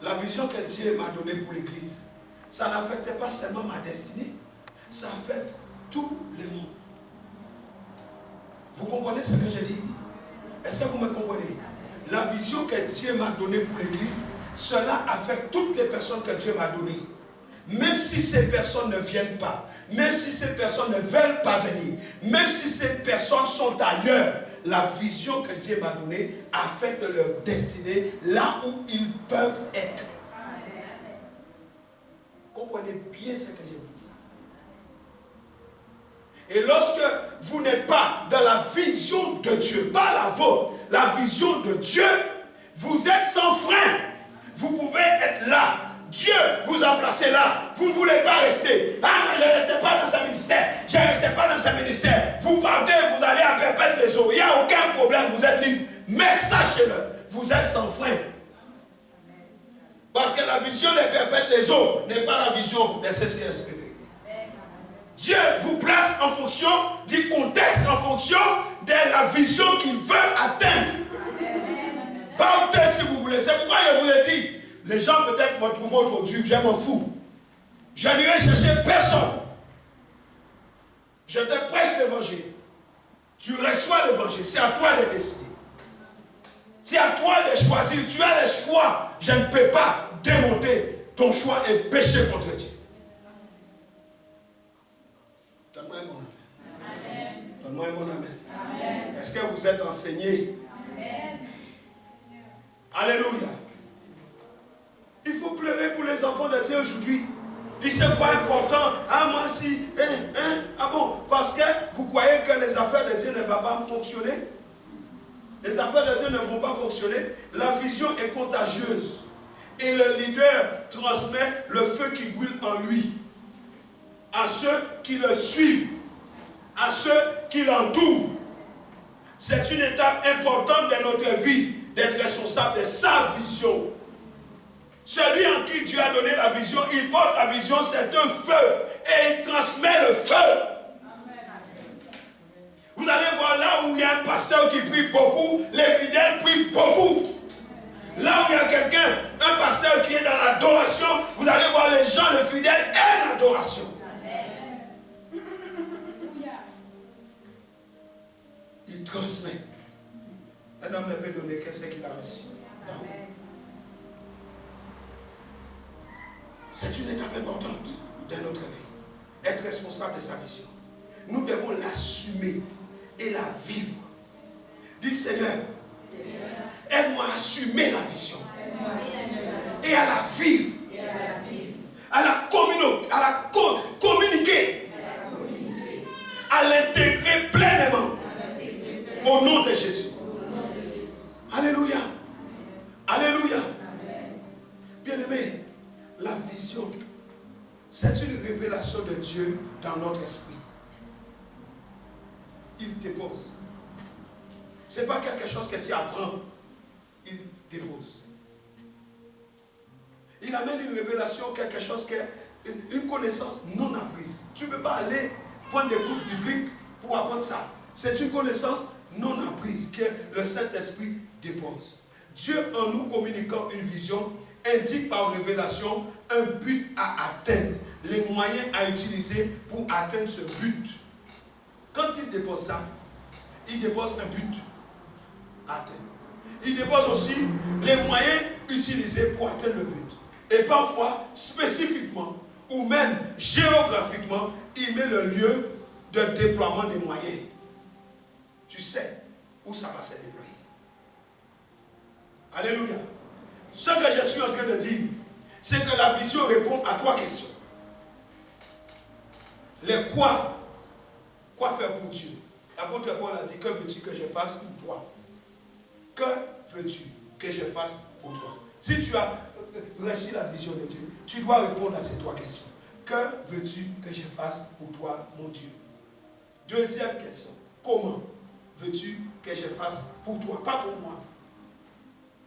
Speaker 1: La vision que Dieu m'a donnée pour l'Église, ça n'affectait pas seulement ma destinée, ça affecte tout le monde. Vous comprenez ce que je dis? Est-ce que vous me comprenez? La vision que Dieu m'a donnée pour l'Église, cela affecte toutes les personnes que Dieu m'a données. Même si ces personnes ne viennent pas, même si ces personnes ne veulent pas venir, même si ces personnes sont ailleurs, la vision que Dieu m'a donnée affecte leur destinée là où ils peuvent être. Comprenez bien ce que je vous dis. Et lorsque vous n'êtes pas dans la vision de Dieu, pas la vôtre, la vision de Dieu, vous êtes sans frein. Vous pouvez être là. Dieu vous a placé là. Vous ne voulez pas rester. Ah, je ne restais pas dans ce ministère. Je ne restais pas dans ce ministère. Vous partez, vous allez à perpète les eaux. Il n'y a aucun problème, vous êtes libre. Mais sachez-le, vous êtes sans frein. Parce que la vision des perpètes les eaux n'est pas la vision des CCSPV. Dieu vous place en fonction du contexte, en fonction de la vision qu'il veut atteindre. Partez si vous voulez. C'est pourquoi je vous ai dit, les gens peut-être me trouvent trop dur, je m'en fous. Je n'irai chercher personne. Je te prêche l'évangile. Tu reçois l'évangile. C'est à toi de décider. C'est à toi de choisir. Tu as le choix. Je ne peux pas démonter ton choix et pécher contre Dieu. Donne-moi un bon amen. Donne-moi un bon amen. Est-ce que vous êtes enseigné? Amen. Alléluia. Il faut pleurer pour les enfants de Dieu aujourd'hui. Il c'est quoi important? Ah, moi si. Ah bon, parce que vous croyez que les affaires de Dieu ne vont pas fonctionner? Les affaires de Dieu ne vont pas fonctionner. La vision est contagieuse. Et le leader transmet le feu qui brûle en lui à ceux qui le suivent, à ceux qui l'entourent. C'est une étape importante de notre vie d'être responsable de sa vision. Celui en qui Dieu a donné la vision, il porte la vision, c'est un feu et il transmet le feu. Vous allez voir là où il y a un pasteur qui prie beaucoup, les fidèles prient beaucoup. Là où il y a quelqu'un, un pasteur qui est dans l'adoration, vous allez voir les gens, les fidèles aiment l'adoration. Il transmet. Un homme ne peut donner qu'est-ce qu'il a reçu. C'est une étape importante de notre vie. Être responsable de sa vision. Nous devons l'assumer et la vivre. Dis Seigneur, aide-moi à assumer la vision et à la vivre, à la communiquer, à l'intégrer pleinement au nom de Jésus. Alléluia. Alléluia. Bien-aimé, la vision, c'est une révélation de Dieu dans notre esprit. Il dépose. Ce n'est pas quelque chose que tu apprends. Il dépose. Il amène une révélation, quelque chose que, une connaissance non apprise. Tu ne peux pas aller prendre des cours bibliques pour apprendre ça. C'est une connaissance non apprise que le Saint-Esprit dépose. Dieu, en nous communiquant une vision, indique par révélation un but à atteindre, les moyens à utiliser pour atteindre ce but. Quand il dépose ça, il dépose un but à atteindre. Il dépose aussi les moyens utilisés pour atteindre le but. Et parfois, spécifiquement, ou même géographiquement, il met le lieu de déploiement des moyens. Tu sais où ça va se déployer. Alléluia. Ce que je suis en train de dire, c'est que la vision répond à 3 questions. Les quoi? Quoi faire pour Dieu? L'apôtre Paul a dit, que veux-tu que je fasse pour toi? Que veux-tu que je fasse pour toi? Si tu as réussis la vision de Dieu, tu dois répondre à ces 3 questions. Que veux-tu que je fasse pour toi, mon Dieu? Deuxième question. Comment veux-tu que je fasse pour toi, pas pour moi?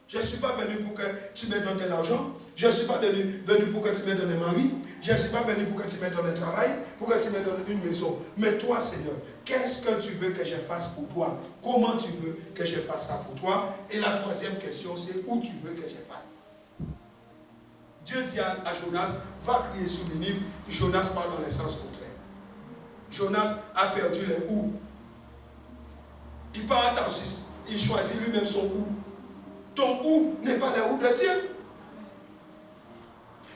Speaker 1: Je ne suis pas venu pour que tu me donnes de l'argent. Je ne suis pas venu pour que tu me donnes un mari. Je ne suis pas venu pour que tu me donnes un travail, pour que tu me donnes une maison. Mais toi, Seigneur, qu'est-ce que tu veux que je fasse pour toi? Comment tu veux que je fasse ça pour toi? Et la troisième question, c'est où tu veux que je fasse? Dieu dit à Jonas, va crier sur Ninive. Jonas parle dans le sens contraire. Jonas a perdu les où. Il part à Tarsis. Il choisit lui-même son où. Ton où n'est pas le où de Dieu.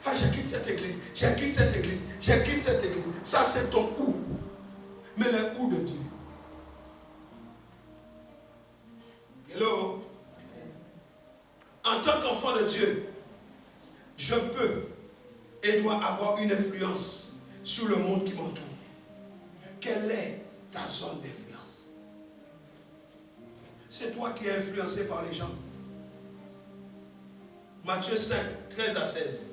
Speaker 1: Ah, je quitte cette église, je quitte cette église, je quitte cette église. Ça, c'est ton où. Mais le où de Dieu. Hello. En tant qu'enfant de Dieu, je peux et dois avoir une influence sur le monde qui m'entoure. Quelle est ta zone d'influence? C'est toi qui es influencé par les gens. Matthieu 5, 13 à 16.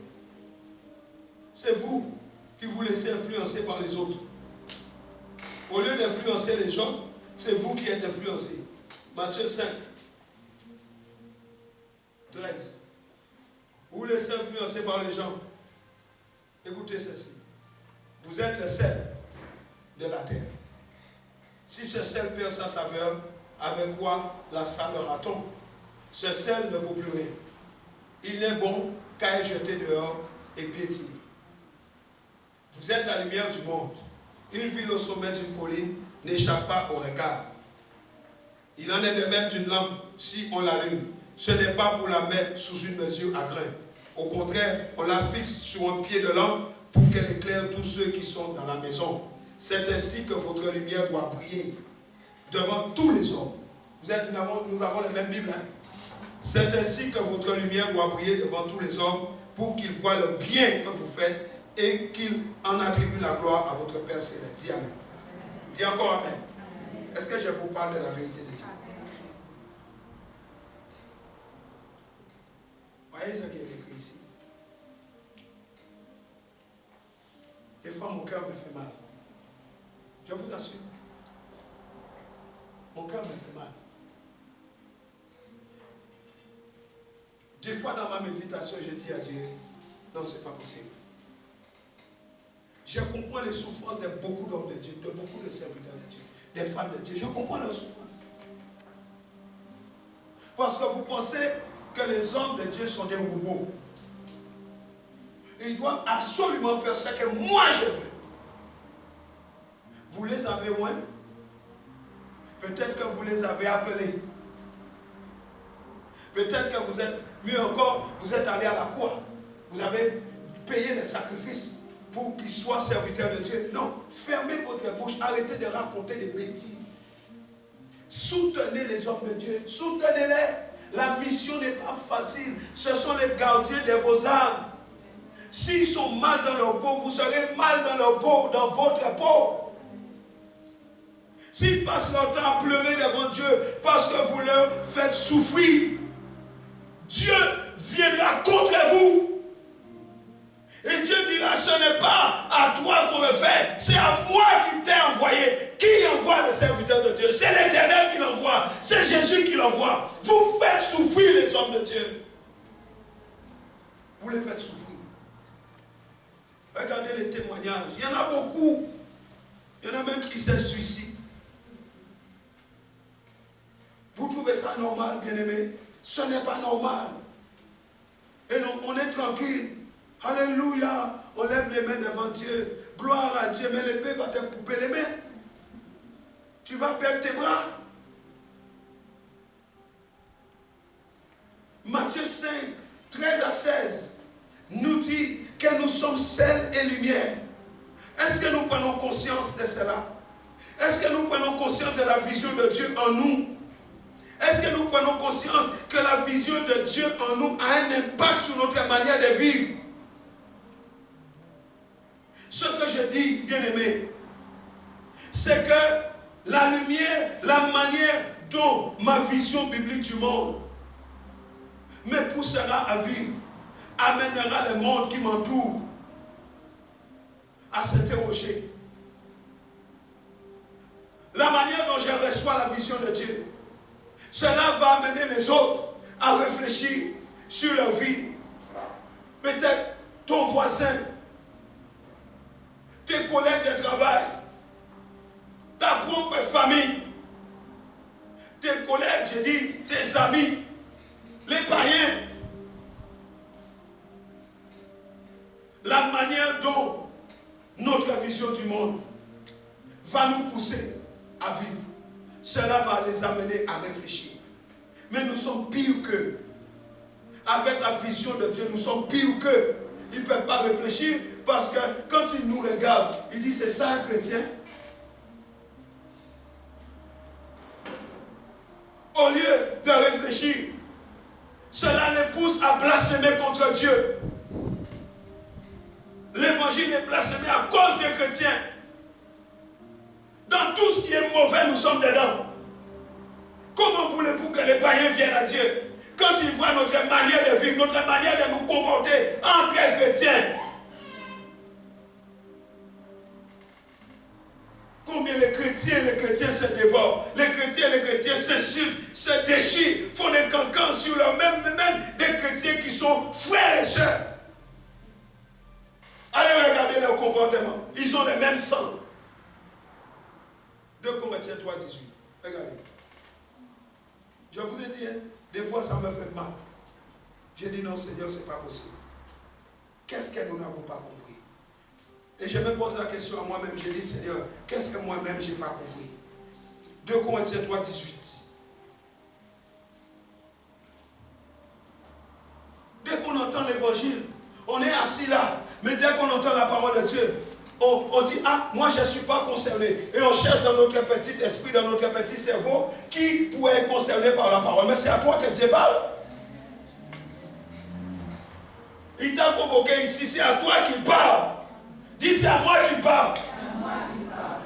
Speaker 1: C'est vous qui vous laissez influencer par les autres. Au lieu d'influencer les gens, c'est vous qui êtes influencés. Matthieu 5, 13. Vous vous laissez influencer par les gens. Écoutez ceci. Vous êtes le sel de la terre. Si ce sel perd sa saveur, avec quoi la salera-t-on? Ce sel ne vaut plus rien. Il n'est bon qu'à être jeté dehors et piétiné. Vous êtes la lumière du monde. Une ville au sommet d'une colline n'échappe pas au regard. Il en est de même d'une lampe si on l'allume. Ce n'est pas pour la mettre sous une mesure à grain. Au contraire, on la fixe sur un pied de lampe pour qu'elle éclaire tous ceux qui sont dans la maison. C'est ainsi que votre lumière doit briller devant tous les hommes. Nous avons la même Bible. Hein? C'est ainsi que votre lumière doit briller devant tous les hommes pour qu'ils voient le bien que vous faites et qu'ils en attribuent la gloire à votre Père Céleste. Dis Amen. Dis encore Amen. Est-ce que je vous parle de la vérité de Dieu? Voyez ce qui est écrit ici. Des fois, mon cœur me fait mal. Je vous assure. Mon cœur me fait mal. Des fois, dans ma méditation, je dis à Dieu, non, ce n'est pas possible. Je comprends les souffrances de beaucoup d'hommes de Dieu, de beaucoup de serviteurs de Dieu, des femmes de Dieu. Je comprends leurs souffrances. Parce que vous pensez que les hommes de Dieu sont des robots. Ils doivent absolument faire ce que moi je veux. Vous les avez moins. Peut-être que vous les avez appelés. Peut-être que vous êtes, mieux encore, vous êtes allé à la croix. Vous avez payé les sacrifices pour qu'ils soient serviteurs de Dieu. Non, fermez votre bouche, arrêtez de raconter des bêtises. Soutenez les hommes de Dieu, soutenez-les. La mission n'est pas facile. Ce sont les gardiens de vos âmes. S'ils sont mal dans leur peau, vous serez mal dans leur peau, dans votre peau. S'ils passent leur temps à pleurer devant Dieu parce que vous leur faites souffrir, Dieu viendra contre vous. Et Dieu dira, ce n'est pas à toi qu'on le fait, c'est à moi qui t'ai envoyé. Qui envoie le serviteur de Dieu? C'est l'Éternel qui l'envoie, c'est Jésus qui l'envoie. Vous faites souffrir les hommes de Dieu. Vous les faites souffrir. Regardez les témoignages, il y en a beaucoup. Il y en a même qui se suicident. Vous trouvez ça normal, bien-aimés? Ce n'est pas normal. Et non, on est tranquille. Alléluia. On lève les mains devant Dieu. Gloire à Dieu. Mais l'épée va te couper les mains. Tu vas perdre tes bras. Matthieu 5, 13 à 16 nous dit que nous sommes sel et lumière. Est-ce que nous prenons conscience de cela? Est-ce que nous prenons conscience de la vision de Dieu en nous? Est-ce que nous prenons conscience que la vision de Dieu en nous a un impact sur notre manière de vivre? Ce que je dis, bien-aimé, c'est que la lumière, la manière dont ma vision biblique du monde me poussera à vivre amènera le monde qui m'entoure à s'interroger. La manière dont je reçois la vision de Dieu, cela va amener les autres à réfléchir sur leur vie. Peut-être ton voisin, tes collègues de travail, ta propre famille, tes collègues, je dis, tes amis, les païens. La manière dont notre vision du monde va nous pousser à vivre, cela va les amener à réfléchir. Mais nous sommes pires qu'eux. Avec la vision de Dieu, nous sommes pires qu'eux. Ils ne peuvent pas réfléchir parce que quand ils nous regardent, ils disent c'est ça un chrétien. Au lieu de réfléchir, cela les pousse à blasphémer contre Dieu. L'évangile est blasphémé à cause des chrétiens. Dans tout ce qui est mauvais, nous sommes dedans. Comment voulez-vous que les païens viennent à Dieu quand ils voient notre manière de vivre, notre manière de nous comporter entre chrétiens? Combien les chrétiens se dévorent, les chrétiens s'insultent, se déchirent, font des cancans sur leur même des chrétiens qui sont frères et sœurs. Allez regarder leur comportement. Ils ont le même sang. 2 Corinthiens 3, 18. Regardez. Je vous ai dit, hein, des fois ça me fait mal. J'ai dit non Seigneur, ce n'est pas possible. Qu'est-ce que nous n'avons pas compris? Et je me pose la question à moi-même. J'ai dit Seigneur, qu'est-ce que moi-même je n'ai pas compris? 2 Corinthiens 3, 18. Dès qu'on entend l'évangile, on est assis là. Mais dès qu'on entend la parole de Dieu, on dit, ah, moi je ne suis pas concerné. Et on cherche dans notre petit esprit, dans notre petit cerveau, qui pourrait être concerné par la parole. Mais c'est à toi que Dieu parle. Il t'a convoqué ici, c'est à toi qu'il parle. Dis, c'est à moi qu'il parle.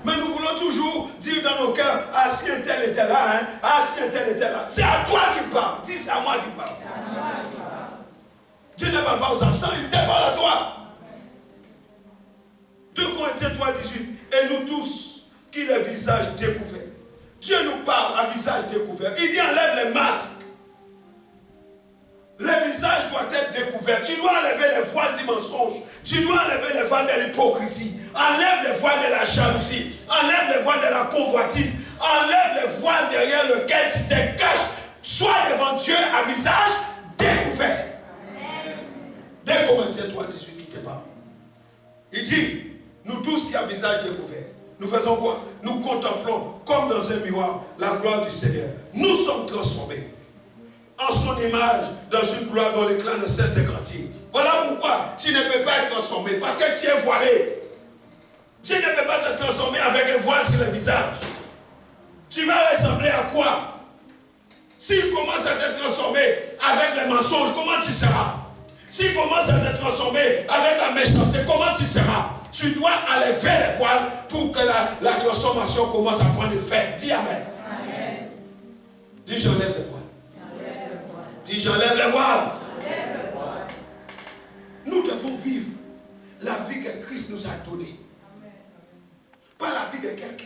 Speaker 1: Mais nous voulons toujours dire dans nos cœurs, ah, si un tel était là, hein, ah, si un tel était là. C'est à toi qu'il parle. Dis, c'est à moi qu'il parle. Dieu ne parle pas aux absents, il te parle à toi. 2 Corinthiens 3, 18. Et nous tous, qui le visage découvert. Dieu nous parle à visage découvert. Il dit enlève les masques. Le visage doit être découvert. Tu dois enlever les voiles du mensonge. Tu dois enlever les voiles de l'hypocrisie. Enlève les voiles de la jalousie. Enlève les voiles de la convoitise. Enlève les voiles derrière lequel tu te caches. Sois devant Dieu à visage découvert. 2 Corinthiens 3, 18 qui te parle. Il dit, nous tous qui avons visage découvert, nous faisons quoi? Nous contemplons comme dans un miroir la gloire du Seigneur. Nous sommes transformés en son image dans une gloire dont l'éclat ne cesse de grandir. Voilà pourquoi tu ne peux pas être transformé, parce que tu es voilé. Dieu ne peut pas te transformer avec un voile sur le visage. Tu vas ressembler à quoi? S'il commence à te transformer avec les mensonges, comment tu seras? S'il commence à te transformer avec la méchanceté, comment tu seras? Tu dois enlever les voiles pour que la transformation commence à prendre effet. Dis Amen. Amen. Dis j'enlève les voiles. Dis j'enlève les voiles. Nous devons vivre la vie que Christ nous a donnée. Pas la vie de quelqu'un.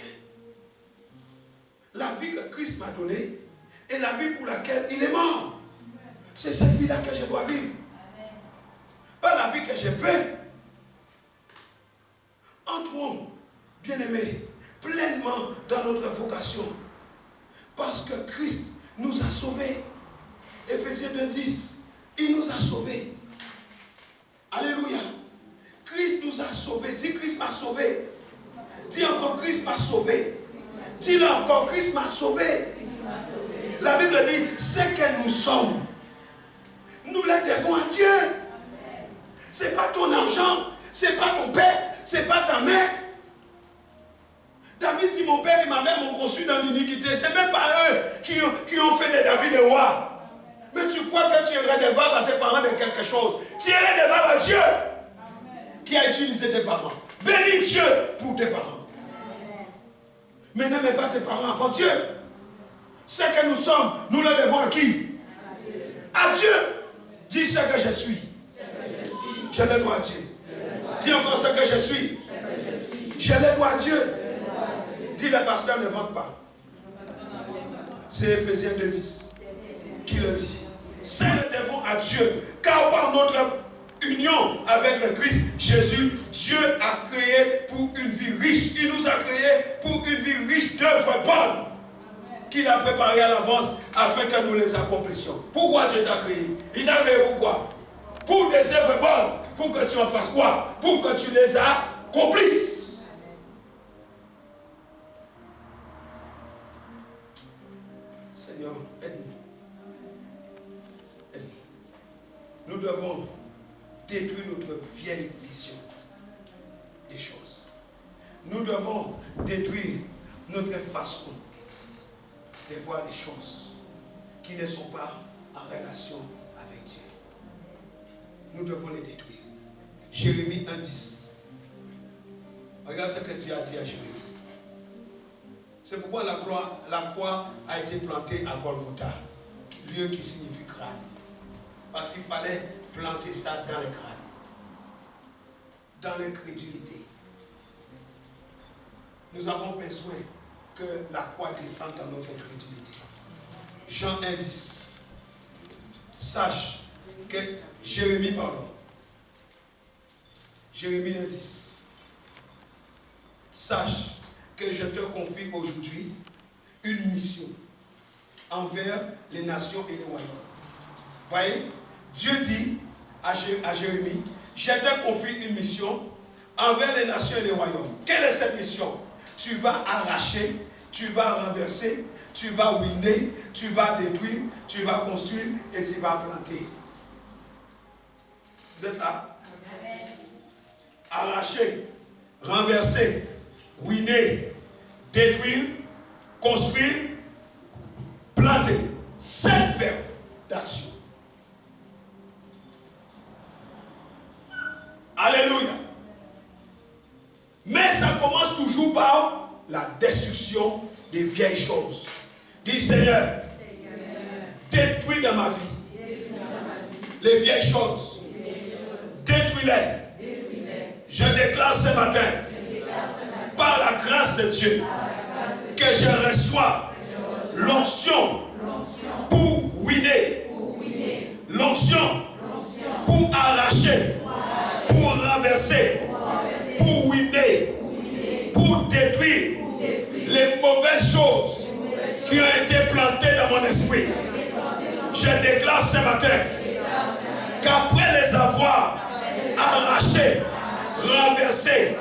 Speaker 1: La vie que Christ m'a donnée et la vie pour laquelle il est mort. C'est cette vie-là que je dois vivre. Pas la vie que je veux. Entrons, bien-aimés, pleinement dans notre vocation. Parce que Christ nous a sauvés. Éphésiens 2:10, il nous a sauvés. Alléluia. Christ nous a sauvés. Dis Christ m'a sauvé. Dis encore Christ m'a sauvé. Dis-le encore, Christ m'a sauvé. La Bible dit, ce que nous sommes, nous le devons à Dieu. Ce n'est pas ton argent, ce n'est pas ton père, ce n'est pas ta mère. David dit, mon père et ma mère m'ont conçu dans l'iniquité. Ce n'est même pas eux qui ont fait de David le roi. Mais tu crois que tu es redevable à tes parents de quelque chose. Tu es redevable à Dieu qui a utilisé tes parents. Bénis Dieu pour tes parents. Mais n'aimez pas tes parents avant Dieu. Ce que nous sommes, nous le devons à qui? À Dieu. Dis ce que je suis. Je les dois à Dieu. Dis encore ce que je suis. Je les dois à Dieu. Dis le pasteur ne vante pas. C'est Éphésiens 2:10 qui le dit. C'est le devons à Dieu. Car par notre union avec le Christ Jésus, Dieu a créé pour une vie riche. Il nous a créé pour une vie riche d'œuvres bonnes qu'il a préparées à l'avance afin que nous les accomplissions. Pourquoi Dieu t'a créé? Il t'a créé pourquoi? Pour des œuvres bonnes. Pour que tu en fasses quoi? Pour que tu les accomplisses. Seigneur, aide-nous. Aide-nous. Nous devons détruire notre vieille vision des choses. Nous devons détruire notre façon de voir les choses qui ne sont pas en relation avec Dieu. Nous devons les détruire. Jérémie 1:10. Regarde ce que Dieu a dit à Jérémie. C'est pourquoi la croix a été plantée à Golgotha, lieu qui signifie crâne. Parce qu'il fallait planter ça dans les crânes, dans l'incrédulité. Nous avons besoin que la croix descende dans notre incrédulité. Jean 1:10. Sache que Jérémie 1:10. Sache que je te confie aujourd'hui une mission envers les nations et les royaumes. Voyez, Dieu dit à Jérémie, je te confie une mission envers les nations et les royaumes. Quelle est cette mission? Tu vas arracher, tu vas renverser, tu vas ruiner, tu vas détruire, tu vas construire et tu vas planter. Vous êtes là? Arracher, renverser, ruiner, détruire, construire, planter. 7 verbes d'action. Alléluia. Mais ça commence toujours par la destruction des vieilles choses. Dis Seigneur, détruis dans ma vie les vieilles choses. Détruis-les. Je déclare ce matin, par la grâce de Dieu, que je reçois l'onction pour ruiner, l'onction pour arracher, pour renverser, pour ruiner, pour détruire les mauvaises choses qui ont été plantées dans mon esprit. Je déclare ce matin qu'après les avoir arrachés, renversés,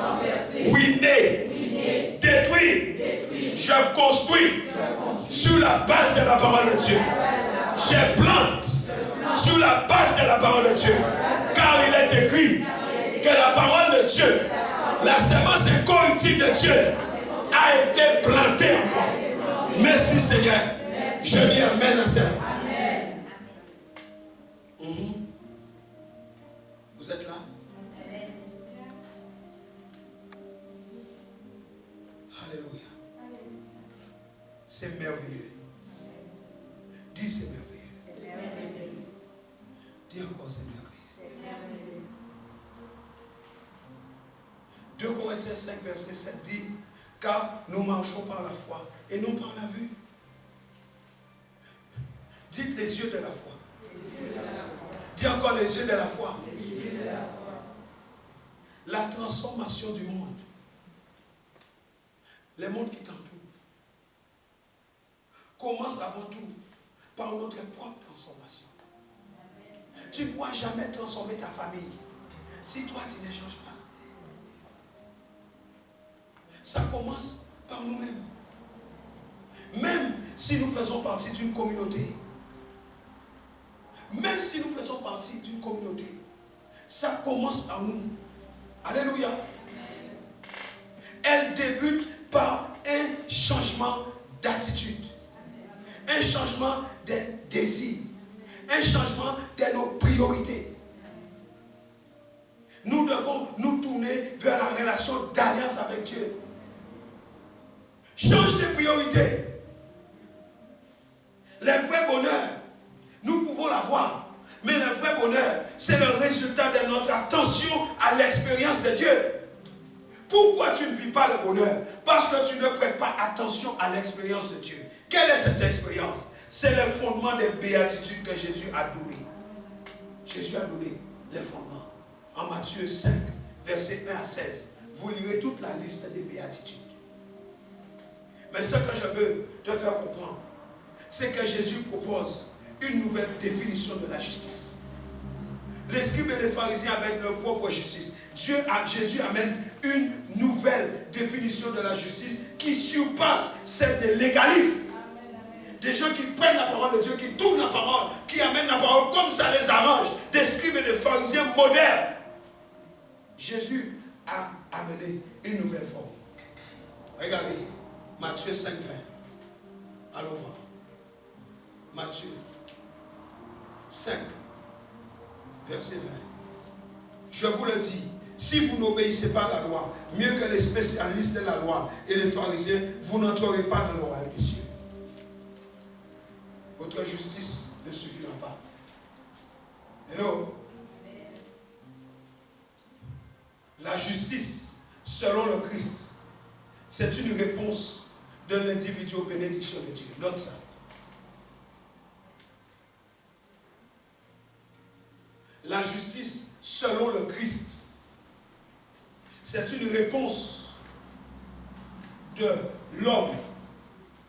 Speaker 1: ruinés, détruits, je construis sur la base de la parole de Dieu. Je plante sur la base de la parole de Dieu. Car il est écrit que la parole de Dieu, la semence incorruptible de Dieu, a été plantée en moi. Merci Seigneur. Je dis amen à ça. Vous êtes là? Alléluia. C'est merveilleux. Dis c'est merveilleux. Dis encore c'est merveilleux. 2 Corinthiens 5 verset 7 dit, car nous marchons par la foi et non par la vue. Dites les yeux de la foi. Dis encore les yeux de la foi. La transformation du monde. Les mondes qui t'entourent commence avant tout par notre propre transformation. Tu ne pourras jamais transformer ta famille si toi tu ne changes pas. Ça commence par nous-mêmes. Même si nous faisons partie d'une communauté, ça commence par nous. Alléluia. Elle débute par un changement d'attitude, un changement des désirs, un changement de nos priorités. Nous devons nous tourner vers la relation d'alliance avec Dieu. Change tes priorités. Le vrai bonheur, nous pouvons l'avoir, mais le vrai bonheur, c'est le résultat de notre attention à l'expérience de Dieu. Pourquoi tu ne vis pas le bonheur? Parce que tu ne prêtes pas attention à l'expérience de Dieu. Quelle est cette expérience? C'est le fondement des béatitudes que Jésus a donné. Jésus a donné les fondements. En Matthieu 5, versets 1 à 16, vous lirez toute la liste des béatitudes. Mais ce que je veux te faire comprendre, c'est que Jésus propose une nouvelle définition de la justice. Les scribes et les pharisiens avec leur propre justice. Jésus amène une nouvelle définition de la justice qui surpasse celle des légalistes. Des gens qui prennent la parole de Dieu, qui tournent la parole, qui amènent la parole comme ça les arrange. Des scribes et des pharisiens modernes. Jésus a amené une nouvelle forme. Regardez, Matthieu 5, 20. Allons voir. Matthieu 5, verset 20. Je vous le dis, si vous n'obéissez pas à la loi, mieux que les spécialistes de la loi et les pharisiens, vous n'entrerez pas dans le royaume des cieux. Votre justice ne suffira pas. Hello? La justice, selon le Christ, c'est une réponse de l'individu aux bénédictions de Dieu. Note ça. La justice, selon le Christ, c'est une réponse de l'homme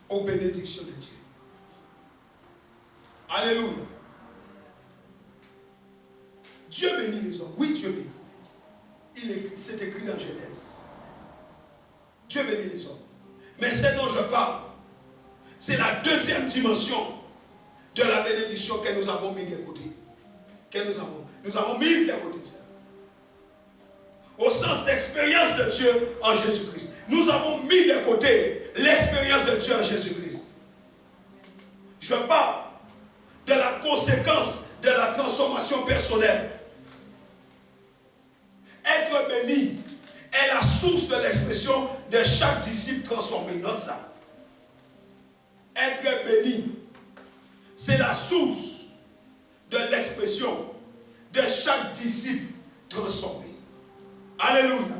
Speaker 1: aux bénédictions de Dieu. Alléluia. Dieu bénit les hommes. Oui, Dieu bénit. C'est écrit dans Genèse. Dieu bénit les hommes. Mais ce dont je parle, c'est la deuxième dimension de la bénédiction que nous avons mis de côté. Nous avons mis de côté ça. Au sens d'expérience de Dieu en Jésus-Christ. Nous avons mis de côté l'expérience de Dieu en Jésus-Christ. Je parle de la conséquence de la transformation personnelle. Être béni est la source de l'expression de chaque disciple transformé. Note ça. Être béni, c'est la source de l'expression de chaque disciple transformé. Alléluia.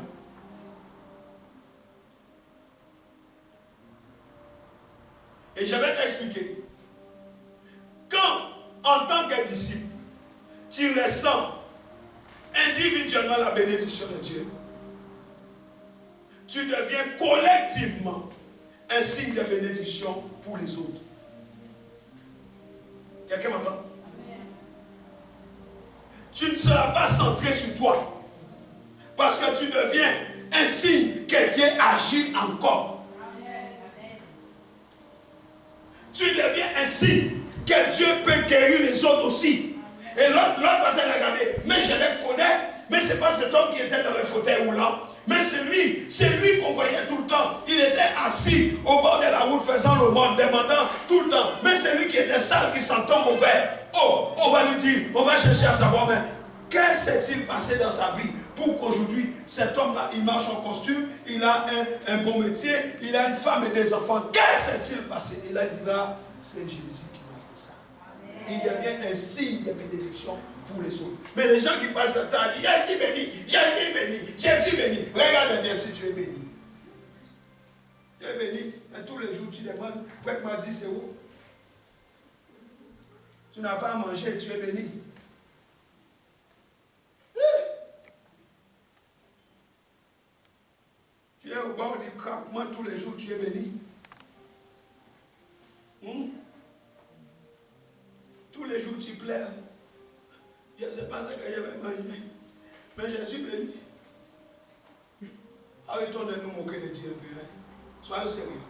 Speaker 1: Et je vais t'expliquer. Quand, en tant que disciple, tu ressens individuellement la bénédiction de Dieu, tu deviens collectivement un signe de bénédiction pour les autres. Quelqu'un m'entend? Tu ne seras pas centré sur toi, parce que tu deviens un signe que Dieu agit encore. Tu deviens un signe que Dieu peut guérir les autres aussi. Et l'autre va te regarder, mais je le connais, mais ce n'est pas cet homme qui était dans le fauteuil roulant, mais c'est lui qu'on voyait tout le temps. Il était assis au bord de la route faisant le monde, demandant tout le temps, mais c'est lui qui était sale, qui sentait mauvais. Oh, on va lui dire, on va chercher à savoir, mais qu'est-ce qui s'est-il passé dans sa vie pour qu'aujourd'hui, cet homme-là, il marche en costume, il a un bon métier, il a une femme et des enfants. Qu'est-ce qui s'est-il passé? Et là, il dira, c'est Jésus qui m'a fait ça. Il devient un signe de bénédiction pour les autres. Mais les gens qui passent le temps à dire, Jésus béni, Jésus béni, Jésus béni. Regarde bien si tu es béni. Tu es béni, et tous les jours tu demandes, prête-moi 10 €. Tu n'as pas à manger, tu es béni. Tu es au bord du craquement tous les jours, tu es béni. Tous les jours tu pleures. Je ne sais pas ce que je vais manger, mais je suis béni. Arrêtons de nous moquer de Dieu, Père. Soyons sérieux.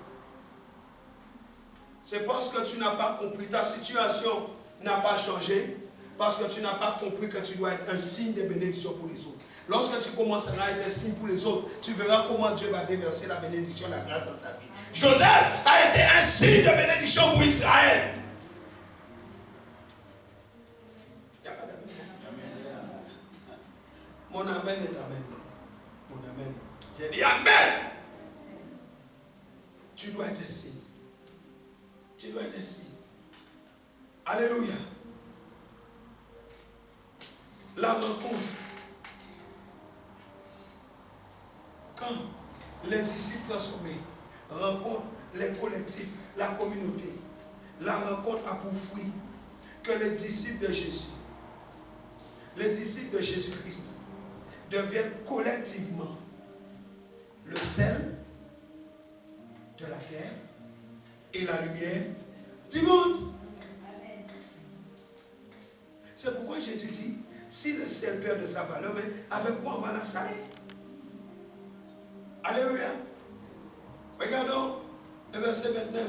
Speaker 1: C'est parce que tu n'as pas compris, ta situation n'a pas changé, parce que tu n'as pas compris que tu dois être un signe de bénédiction pour les autres. Lorsque tu commenceras à être un signe pour les autres, tu verras comment Dieu va déverser la bénédiction, la grâce dans ta vie. Joseph a été un signe de bénédiction pour Israël. Il n'y a pas d'amen. Mon amen est amen. Mon amen. J'ai dit amen. Tu dois être un signe. Tu dois être un signe. Alléluia. La rencontre quand les disciples transformés rencontrent les collectifs, la communauté, la rencontre a pour fruit que les disciples de Jésus-Christ deviennent collectivement le sel de la terre et la lumière du monde. C'est pourquoi Jésus dit, si le sel perd de sa valeur, mais avec quoi on va la saler? Alléluia. Regardons le verset 29.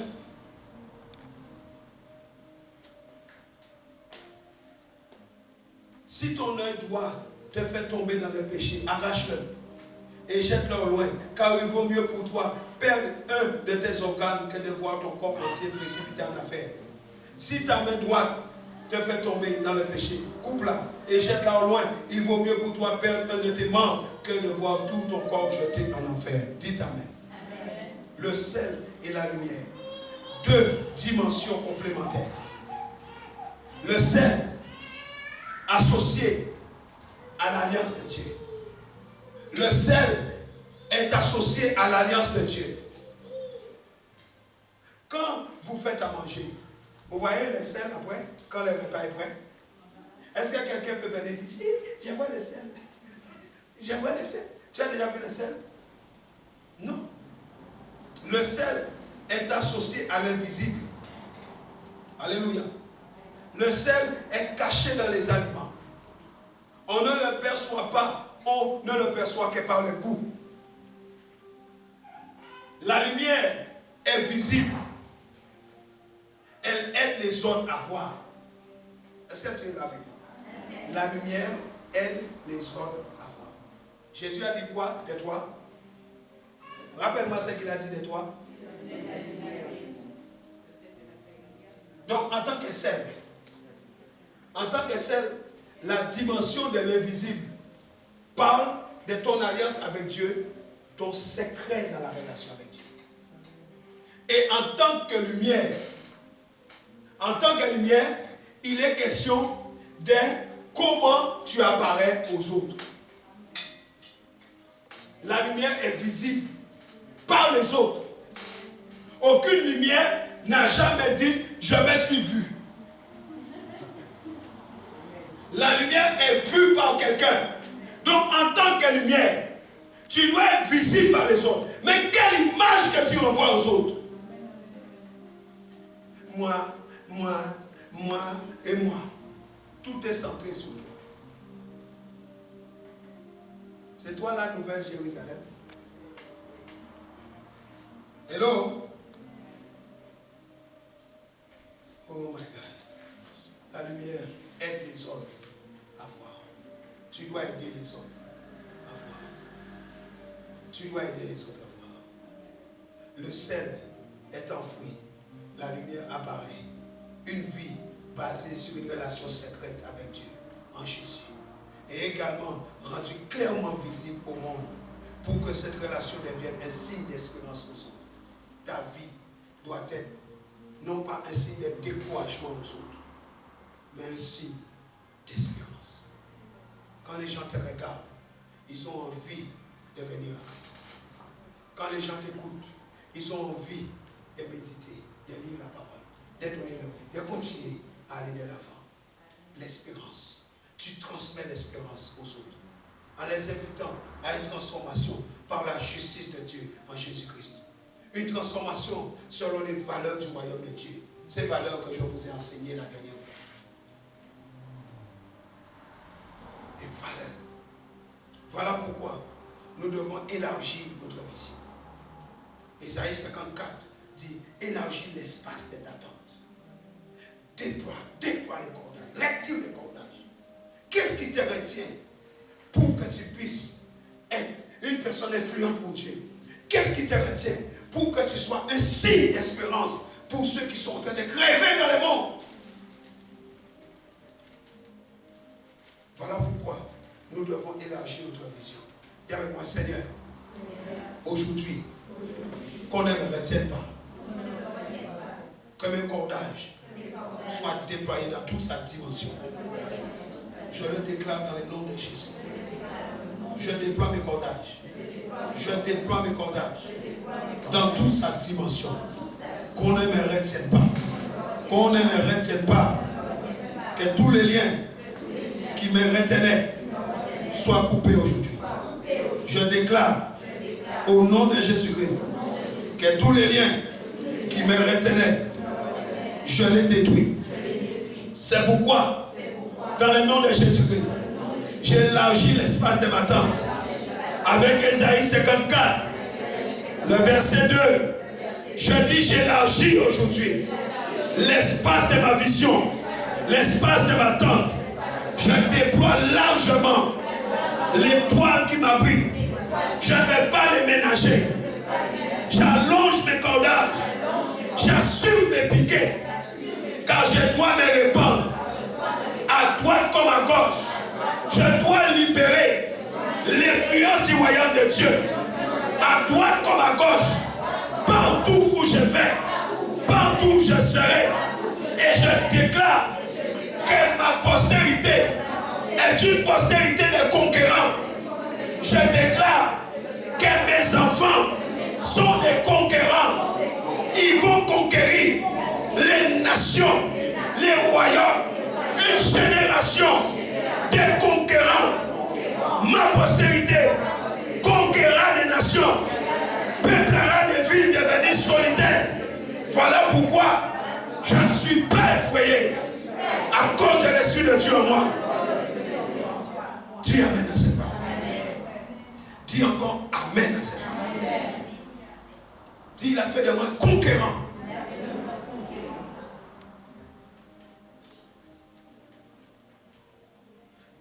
Speaker 1: Si ton œil droit te fait tomber dans le péché, arrache-le et jette-le au loin, car il vaut mieux pour toi perdre un de tes organes que de voir ton corps entier précipité en affaire. Si ta main droite te fait tomber dans le péché, coupe-la et jette-la au loin. Il vaut mieux pour toi perdre un de tes membres que de voir tout ton corps jeté en enfer. Dis amen. Amen. Le sel et la lumière, deux dimensions complémentaires. Le sel associé à l'alliance de Dieu. Le sel est associé à l'alliance de Dieu. Quand vous faites à manger, vous voyez le sel après, quand le repas est prêt. Est-ce que quelqu'un peut venir dire, j'aimerais le sel? J'aimerais le sel. Tu as déjà vu le sel? Non. Le sel est associé à l'invisible. Alléluia. Le sel est caché dans les aliments. On ne le perçoit pas, on ne le perçoit que par le goût. La lumière est visible. Elle aide les autres à voir. Est-ce que tu es là avec moi? La lumière aide les autres à voir. Jésus a dit quoi de toi? Rappelle-moi ce qu'il a dit de toi. Donc en tant que sel, la dimension de l'invisible parle de ton alliance avec Dieu, ton secret dans la relation avec Dieu. Et en tant que lumière, il est question de comment tu apparais aux autres. La lumière est visible par les autres. Aucune lumière n'a jamais dit « je me suis vu ». La lumière est vue par quelqu'un. Donc en tant que lumière, tu dois être visible par les autres. Mais quelle image que tu envoies aux autres? Moi et moi. Tout est centré sur toi. C'est toi la nouvelle Jérusalem. Hello? Oh my God. La lumière aide les autres à voir. Tu dois aider les autres à voir. Tu dois aider les autres à voir. Le sel est enfoui. La lumière apparaît. Une vie basée sur une relation secrète avec Dieu en Jésus. Et également rendue clairement visible au monde pour que cette relation devienne un signe d'espérance aux autres. Ta vie doit être non pas un signe de découragement aux autres, mais un signe d'espérance. Quand les gens te regardent, ils ont envie de venir à Christ. Quand les gens t'écoutent, ils ont envie de méditer, de lire la parole, de donner leur vie, de continuer à aller de l'avant. L'espérance. Tu transmets l'espérance aux autres en les invitant à une transformation par la justice de Dieu en Jésus-Christ. Une transformation selon les valeurs du royaume de Dieu. Ces valeurs que je vous ai enseignées la dernière fois. Les valeurs. Voilà pourquoi nous devons élargir notre vision. Ésaïe 54 dit élargir l'espace de d'attente. Déploie les cordages, l'active les cordages. Qu'est-ce qui te retient pour que tu puisses être une personne influente pour Dieu? Qu'est-ce qui te retient pour que tu sois un signe d'espérance pour ceux qui sont en train de crever dans le monde? Voilà pourquoi nous devons élargir notre vision. Dis avec moi, Seigneur, aujourd'hui, qu'on ne me retienne pas, que mes cordages soient déployés dans toute sa dimension. Je le déclare dans le nom de Jésus. Je déploie mes cordages. Je déploie mes cordages. Dans toute sa dimension. Qu'on ne me retienne pas. Qu'on ne me retienne pas. Que tous les liens qui me retenaient soient coupés aujourd'hui. Je déclare au nom de Jésus-Christ que tous les liens qui me retenaient, je les détruis. C'est pourquoi, dans le nom de Jésus-Christ, j'élargis l'espace de ma tente. Avec Ésaïe 54, le verset 2, je dis j'élargis aujourd'hui l'espace de ma vision, l'espace de ma tente. Je déploie largement les toiles qui m'abritent. Je ne vais pas les ménager. J'allonge mes cordages. J'assure mes piquets. Car je dois me répandre à droite comme à gauche. Je dois libérer l'influence du royaume de Dieu. À droite comme à gauche. Partout où je vais. Partout où je serai. Et je déclare que ma postérité est une postérité de conquérants. Je déclare que mes enfants sont des conquérants. Ils vont conquérir les nations, les royaumes, une génération de conquérants. Ma postérité conquérera des nations, peuplera des villes devenues solitaires. Voilà pourquoi je ne suis pas effrayé à cause de l'Esprit de Dieu en moi. Dis Amen à cette parole. Dis encore Amen à cette parole. Dis, il a fait de moi conquérant.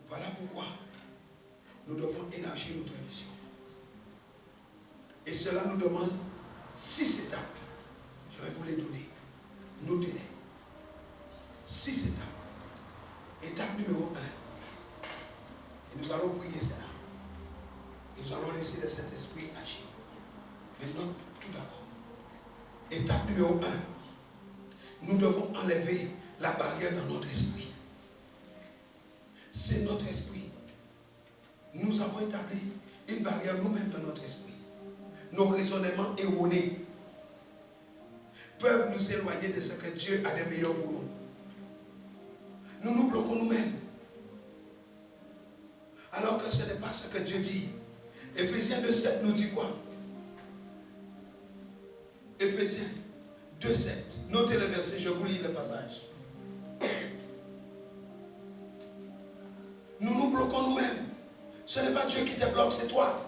Speaker 1: Voilà pourquoi nous devons élargir notre vision. Et cela nous demande 6 étapes. Je vais vous les donner. Notez-les. 6 étapes. Étape numéro 1. Et nous allons prier cela. Et nous allons laisser le Saint-Esprit agir. Mais note tout d'abord. Étape numéro 1. Nous devons enlever la barrière dans notre esprit. C'est notre esprit. Nous avons établi une barrière nous-mêmes dans notre esprit. Nos raisonnements erronés peuvent nous éloigner de ce que Dieu a de meilleur pour nous. Nous nous bloquons nous-mêmes. Alors que ce n'est pas ce que Dieu dit. Éphésiens 2,7 nous dit quoi? Éphésiens 2,7. Notez le verset, je vous lis le passage. Nous nous bloquons nous-mêmes. Ce n'est pas Dieu qui te bloque, c'est toi.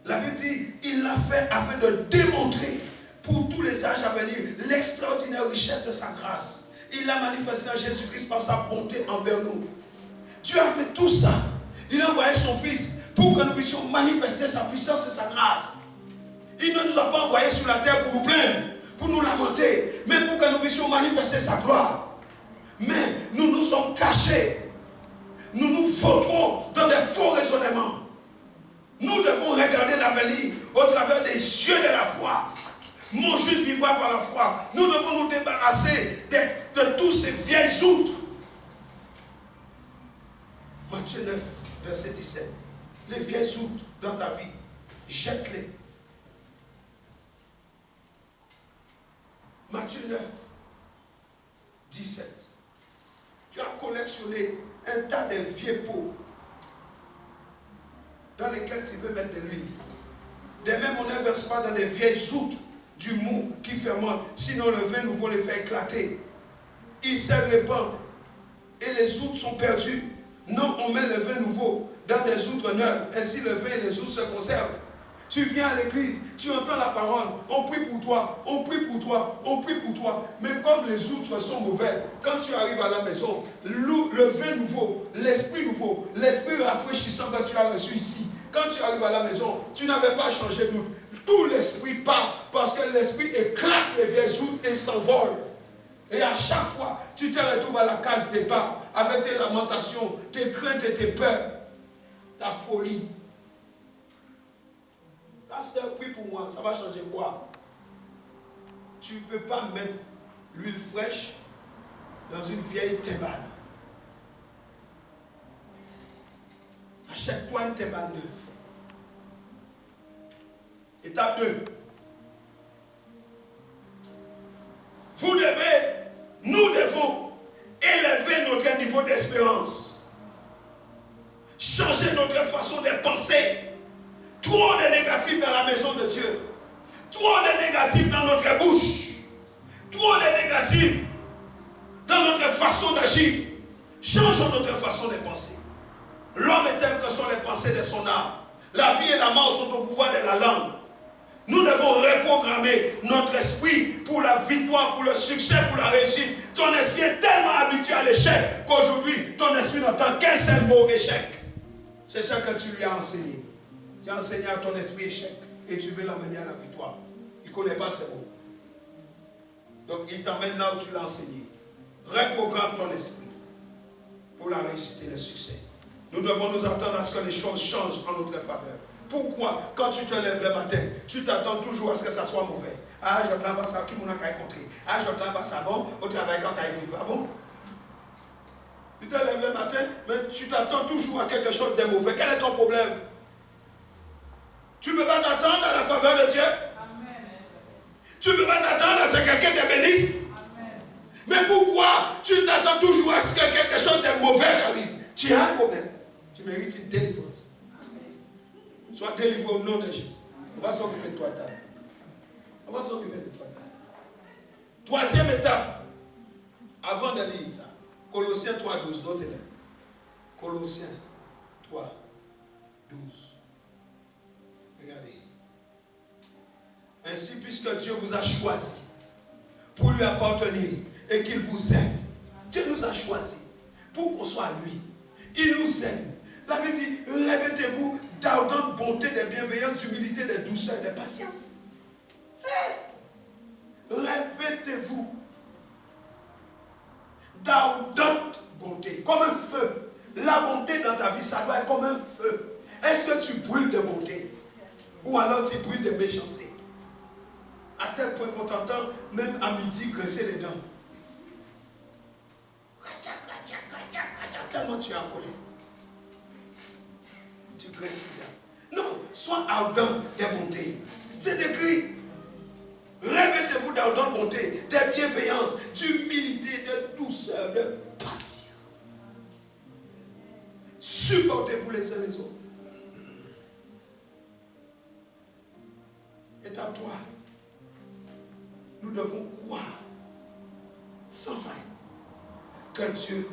Speaker 1: La Bible dit, il l'a fait afin de démontrer pour tous les âges à venir l'extraordinaire richesse de sa grâce. Il l'a manifesté en Jésus-Christ par sa bonté envers nous. Dieu a fait tout ça. Il a envoyé son Fils pour que nous puissions manifester sa puissance et sa grâce. Il ne nous a pas envoyés sur la terre pour nous plaindre, pour nous lamenter, mais pour que nous puissions manifester sa gloire. Mais nous nous sommes cachés. Nous nous vautrons dans des faux raisonnements. Nous devons regarder l'avenir au travers des yeux de la foi. Mon juste vivra par la foi. Nous devons nous débarrasser de tous ces vieilles outres. Matthieu 9, verset 17. Les vieilles outres dans ta vie, jette-les. Matthieu 9, 17. Tu as collectionné un tas de vieux pots dans lesquels tu veux mettre de l'huile. De même, on ne verse pas dans des vieilles outres du mou qui fermente, sinon le vin nouveau les fait éclater. Il se répand et les outres sont perdues. Non, on met le vin nouveau dans des outres neuves, ainsi le vin et les outres se conservent. Tu viens à l'église, tu entends la parole, on prie pour toi, on prie pour toi, on prie pour toi. Mais comme les outres sont mauvaises, quand tu arrives à la maison, le vin nouveau, l'esprit rafraîchissant que tu as reçu ici, quand tu arrives à la maison, tu n'avais pas changé d'outre. Tout l'esprit part parce que l'esprit éclate les vieilles outres et s'envole. Et à chaque fois, tu te retrouves à la case départ avec tes lamentations, tes craintes et tes peurs, ta folie. Pasteur, prie pour moi, ça va changer quoi? Tu ne peux pas mettre l'huile fraîche dans une vieille timbale. Achète toi t'es pas neuf. Étape 2. Nous devons élever notre niveau d'espérance. Changer notre façon de penser. Trop de négatifs dans la maison de Dieu. Trop de négatifs dans notre bouche. Trop de négatifs dans notre façon d'agir. Changeons notre façon de penser. L'homme est tel que sont les pensées de son âme. La vie et la mort sont au pouvoir de la langue. Nous devons reprogrammer notre esprit pour la victoire, pour le succès, pour la réussite. Ton esprit est tellement habitué à l'échec qu'aujourd'hui, ton esprit n'entend qu'un seul mot, échec. C'est ça que tu lui as enseigné. Tu as enseigné à ton esprit échec et tu veux l'amener à la victoire. Il ne connaît pas ces mots. Donc il t'emmène là où tu l'as enseigné. Reprogramme ton esprit pour la réussite et le succès. Nous devons nous attendre à ce que les choses changent en notre faveur. Pourquoi, quand tu te lèves le matin, tu t'attends toujours à ce que ça soit mauvais? Ah, je n'ai pas ça qui m'a rencontré. Ah, je n'ai pas ça bon au travail quand tu arrives. Ah bon? Tu te lèves le matin, mais tu t'attends toujours à quelque chose de mauvais. Quel est ton problème? Tu ne peux pas t'attendre à la faveur de Dieu? Amen. Tu ne peux pas t'attendre à ce que quelqu'un te bénisse? Amen. Mais pourquoi tu t'attends toujours à ce que quelque chose de mauvais t'arrive? Tu as un problème. Tu mérites une délivrance. Sois délivré au nom de Jésus. On va s'occuper de toi. On va s'occuper de toi. Troisième étape. Avant de lire ça. Colossiens 3, 12. Notez-le. Colossiens 3, 12. Regardez. Ainsi, puisque Dieu vous a choisi pour lui appartenir et qu'il vous aime. Dieu nous a choisis pour qu'on soit à lui. Il nous aime. La Bible dit, revêtez-vous d'ardente bonté, de bienveillance, d'humilité, de douceur, de patience. Revêtez-vous d'ardente bonté, comme un feu. La bonté dans ta vie, ça doit être comme un feu. Est-ce que tu brûles de bonté? Ou alors tu brûles de méchanceté? À tel point qu'on t'entend même à midi graisser les dents. Tellement tu es en colère. Tu graisses les dents. Non, sois ardent de bonté. C'est écrit. Revêtez-vous d'ardente bonté, de bienveillance, d'humilité, de douceur, de patience. Supportez-vous les uns les autres. Et à toi, nous devons croire sans faille que Dieu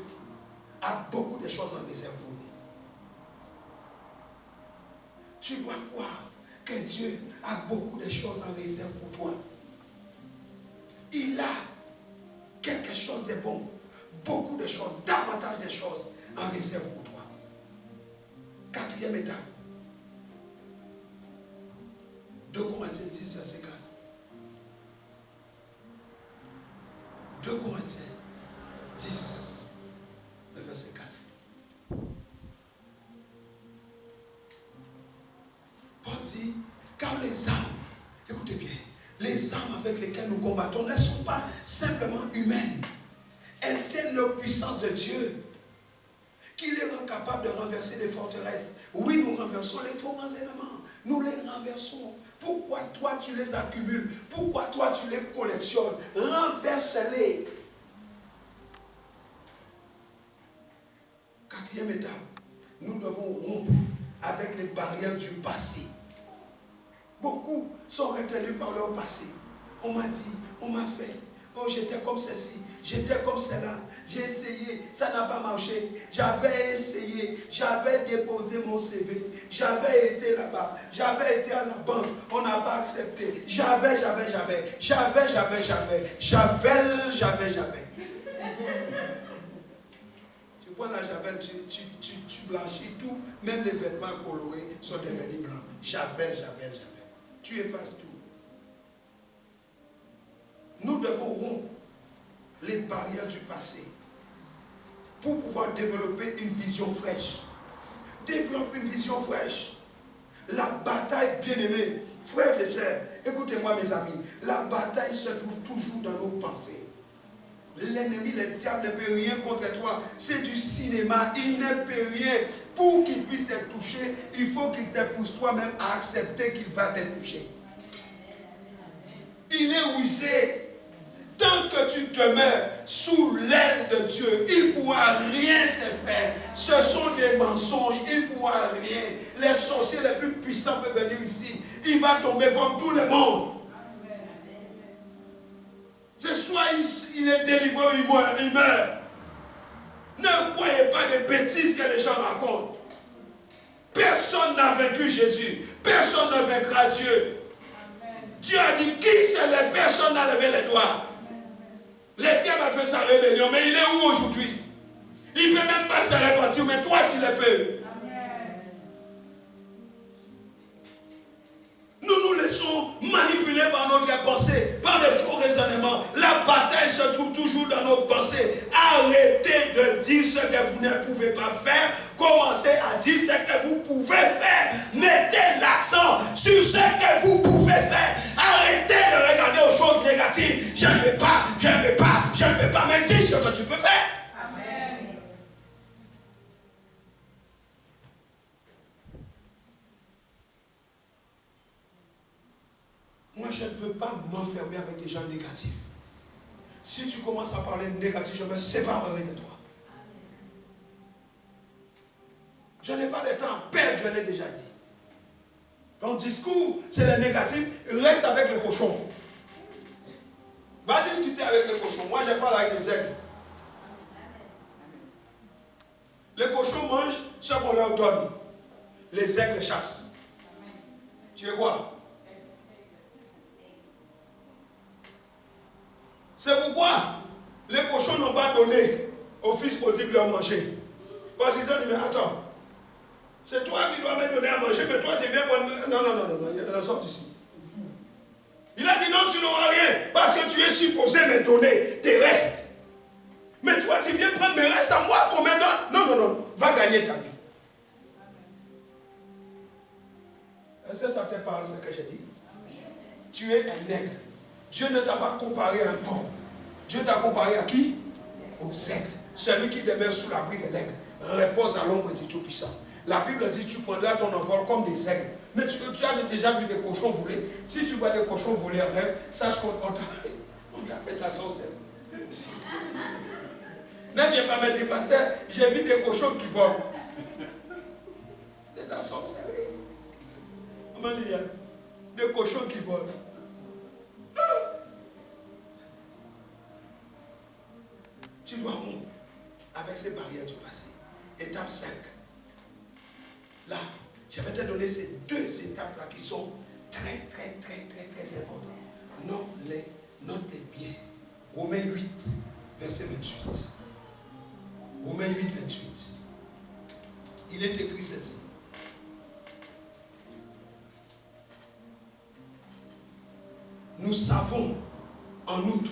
Speaker 1: a beaucoup de choses en réserve pour nous. Tu dois croire que Dieu a beaucoup de choses en réserve pour toi. Il a quelque chose de bon, beaucoup de choses, davantage de choses en réserve pour toi. Quatrième étape. 2 Corinthiens 10, verset 4. 2 Corinthiens 10, le verset 4. Paul dit, car les armes, écoutez bien, les armes avec lesquelles nous combattons ne sont pas simplement humaines. Elles tiennent la puissance de Dieu, qui les rend capables de renverser les forteresses. Oui, nous renversons les faux éléments. Nous les renversons. Pourquoi toi tu les accumules? Pourquoi toi tu les collectionnes? Renverse-les. Quatrième étape, nous devons rompre avec les barrières du passé. Beaucoup sont retenus par leur passé. On m'a dit, on m'a fait. Oh, j'étais comme ceci, j'étais comme cela. J'ai essayé, ça n'a pas marché. J'avais essayé, j'avais déposé mon CV. J'avais été là-bas, j'avais été à la banque, on n'a pas accepté. J'avais. Tu prends la javel, tu blanchis tout, même les vêtements colorés sont devenus blancs. J'avais. Tu effaces tout. Nous devons rompre les barrières du passé pour pouvoir développer une vision fraîche. Développe une vision fraîche. La bataille, bien-aimée, frères et sœurs, écoutez-moi mes amis, la bataille se trouve toujours dans nos pensées. L'ennemi, le diable ne peut rien contre toi. C'est du cinéma. Il ne peut rien pour qu'il puisse te toucher, il faut qu'il te pousse toi-même à accepter qu'il va te toucher. Il est usé. Tant que tu demeures sous l'aile de Dieu, il ne pourra rien te faire. Ce sont des mensonges, il ne pourra rien. Les sorciers les plus puissants peuvent venir ici. Il va tomber comme tout le monde. C'est soit il est délivré ou il meurt. Ne croyez pas des bêtises que les gens racontent. Personne n'a vaincu Jésus. Personne ne vaincra Dieu. Dieu a dit, qui c'est les personnes n'a levé les doigts. Le diable a fait sa rébellion, mais il est où aujourd'hui? Il ne peut même pas se repentir, mais toi tu le peux. Nous nous laissons manipuler par notre pensée, par des faux raisonnements. La bataille se trouve toujours dans nos pensées. Arrêtez de dire ce que vous ne pouvez pas faire. Commencez à dire ce que vous pouvez faire. Mettez l'accent sur ce que vous pouvez faire. Arrêtez de regarder aux choses négatives. Je ne peux pas, je ne peux pas, je ne peux pas. Mais dis ce que tu peux faire. Amen. Moi, je ne veux pas m'enfermer avec des gens négatifs. Si tu commences à parler négatif, je me séparerai de toi. Je n'ai pas de temps à perdre, je l'ai déjà dit. Ton discours, c'est le négatif, reste avec le cochon. Va discuter avec le cochon. Moi, je parle avec les aigles. Les cochons mangent ce qu'on leur donne. Les aigles chassent. Tu veux quoi? C'est pourquoi les cochons n'ont pas donné au fils prodigue leur manger. Parce qu'ils ont dit, mais attends, c'est toi qui dois me donner à manger, mais toi tu viens pour... Non, il en sort d'ici. Il a dit, non, tu n'auras rien, parce que tu es supposé me donner tes restes. Mais toi tu viens prendre mes restes à moi qu'on me donne. Non, va gagner ta vie. Est-ce que ça te parle ce que j'ai dit? Tu es un aigle. Dieu ne t'a pas comparé à un porc. Dieu t'a comparé à qui? Aux aigles. Celui qui demeure sous l'abri de l'aigle repose à l'ombre du Tout-Puissant. La Bible dit, tu prendras ton envol comme des aigles. Mais tu as déjà vu des cochons voler? Si tu vois des cochons voler en rêve, sache qu'on t'a fait de la sorcellerie. Ne viens pas me dire, pasteur, j'ai vu des cochons qui volent. C'est de la sorcellerie. Comment dire? Des cochons qui volent. Tu dois rompre avec ces barrières du passé. Étape 5. Là, je vais te donner ces deux étapes-là qui sont très importantes. Note-les bien. Romains 8, verset 28. Romains 8, 28. Il est écrit ceci. Nous savons en outre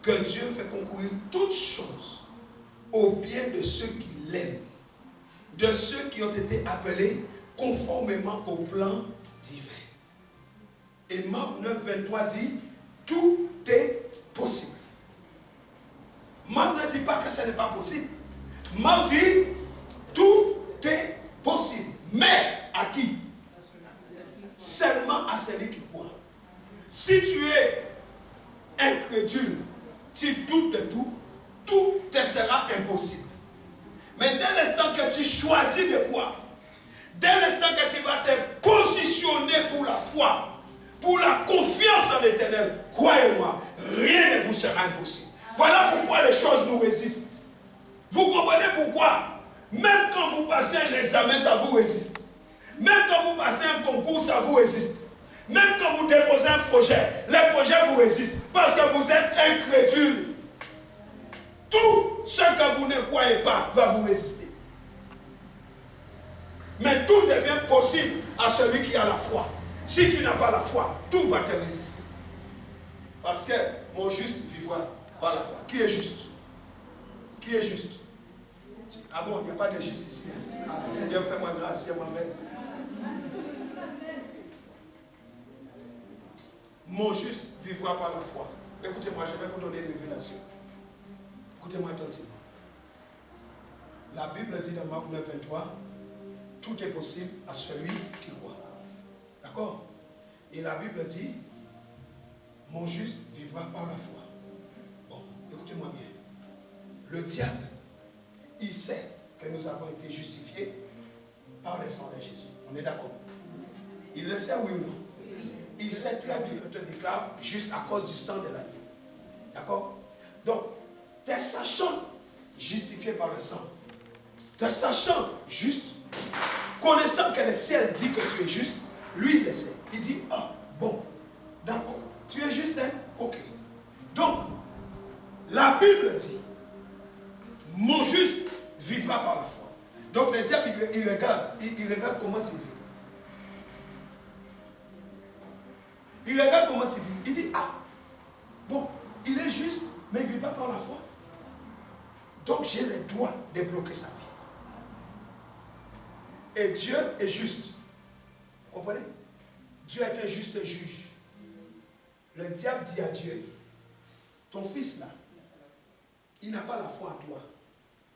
Speaker 1: que Dieu fait concourir toutes choses au bien de ceux qui l'aiment, de ceux qui ont été appelés conformément au plan divin. Et Marc 9, 23 dit, tout est possible. Marc ne dit pas que ce n'est pas possible. Marc dit, tout est possible. Mais à qui? Seulement à celui qui croit. Si tu es incrédule, tu doutes de tout, tout te sera impossible. Mais dès l'instant que tu choisis de croire, dès l'instant que tu vas te positionner pour la foi, pour la confiance en l'Éternel, croyez-moi, rien ne vous sera impossible. Voilà pourquoi les choses nous résistent. Vous comprenez pourquoi? Même quand vous passez un examen, ça vous résiste. Même quand vous passez un concours, ça vous résiste. Même quand vous déposez un projet, les projets vous résistent parce que vous êtes incrédule. Tout ce que vous ne croyez pas va vous résister. Mais tout devient possible à celui qui a la foi. Si tu n'as pas la foi, tout va te résister. Parce que mon juste vivra par la foi. Qui est juste? Qui est juste? Ah bon, il n'y a pas de juste ici. Hein? Ah, Seigneur, fais-moi grâce, fais-moi bien. Mon juste vivra par la foi. Écoutez-moi, je vais vous donner une révélation. Écoutez-moi attentivement. La Bible dit dans Marc 9, 23, tout est possible à celui qui croit. D'accord? Et la Bible dit, mon juste vivra par la foi. Bon, écoutez-moi bien. Le diable, il sait que nous avons été justifiés par le sang de Jésus. On est d'accord? Il le sait, oui ou non? Il sait très bien. Je te déclare juste à cause du sang de l'agneau. D'accord? Donc, t'es sachant justifié par le sang. T'es sachant juste, connaissant que le ciel dit que tu es juste, lui il le sait. Il dit, ah, bon, d'accord, tu es juste, hein? Ok. Donc, la Bible dit, mon juste vivra par la foi. Donc, le diable, il regarde comment tu vis. Il regarde comment tu vis. Il dit, ah, bon, il est juste, mais il ne vit pas par la foi. Donc, j'ai le droit de bloquer sa vie. Et Dieu est juste. Vous comprenez? Dieu est un juste juge. Le diable dit à Dieu, ton fils là, il n'a pas la foi en toi.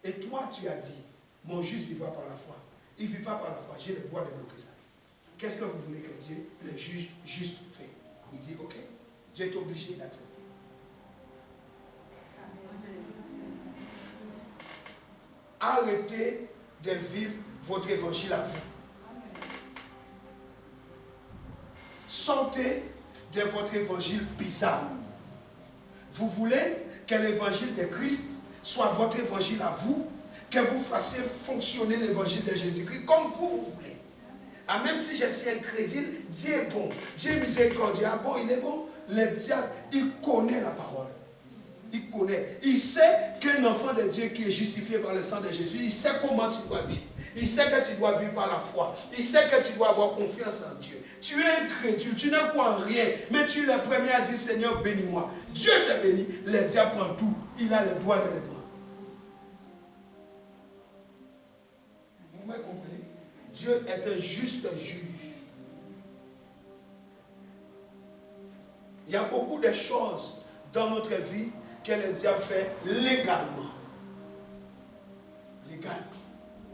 Speaker 1: Et toi, tu as dit, mon juste vivra par la foi. Il ne vit pas par la foi, j'ai le droit de bloquer ça. Qu'est-ce que vous voulez que Dieu, le juge juste, fait? Il dit, ok, Dieu est obligé d'accepter. Arrêtez de vivre votre évangile à vous. Sortez de votre évangile bizarre. Vous voulez que l'évangile de Christ soit votre évangile à vous, que vous fassiez fonctionner l'évangile de Jésus-Christ comme vous voulez. Ah, même si je suis incrédule, Dieu est bon, Dieu est miséricordieux. Ah bon, il est bon. Le diable, il connaît la parole. Il connaît. Il sait qu'un enfant de Dieu qui est justifié par le sang de Jésus, il sait comment tu dois vivre. Il sait que tu dois vivre par la foi. Il sait que tu dois avoir confiance en Dieu. Tu es incrédule, tu ne crois en rien, mais tu es le premier à dire, Seigneur, bénis-moi. Dieu te bénit, le diable prend tout. Il a le droit de le prendre. Vous m'avez compris? Dieu est un juste juge. Il y a beaucoup de choses dans notre vie que le diable fait légalement. Légal.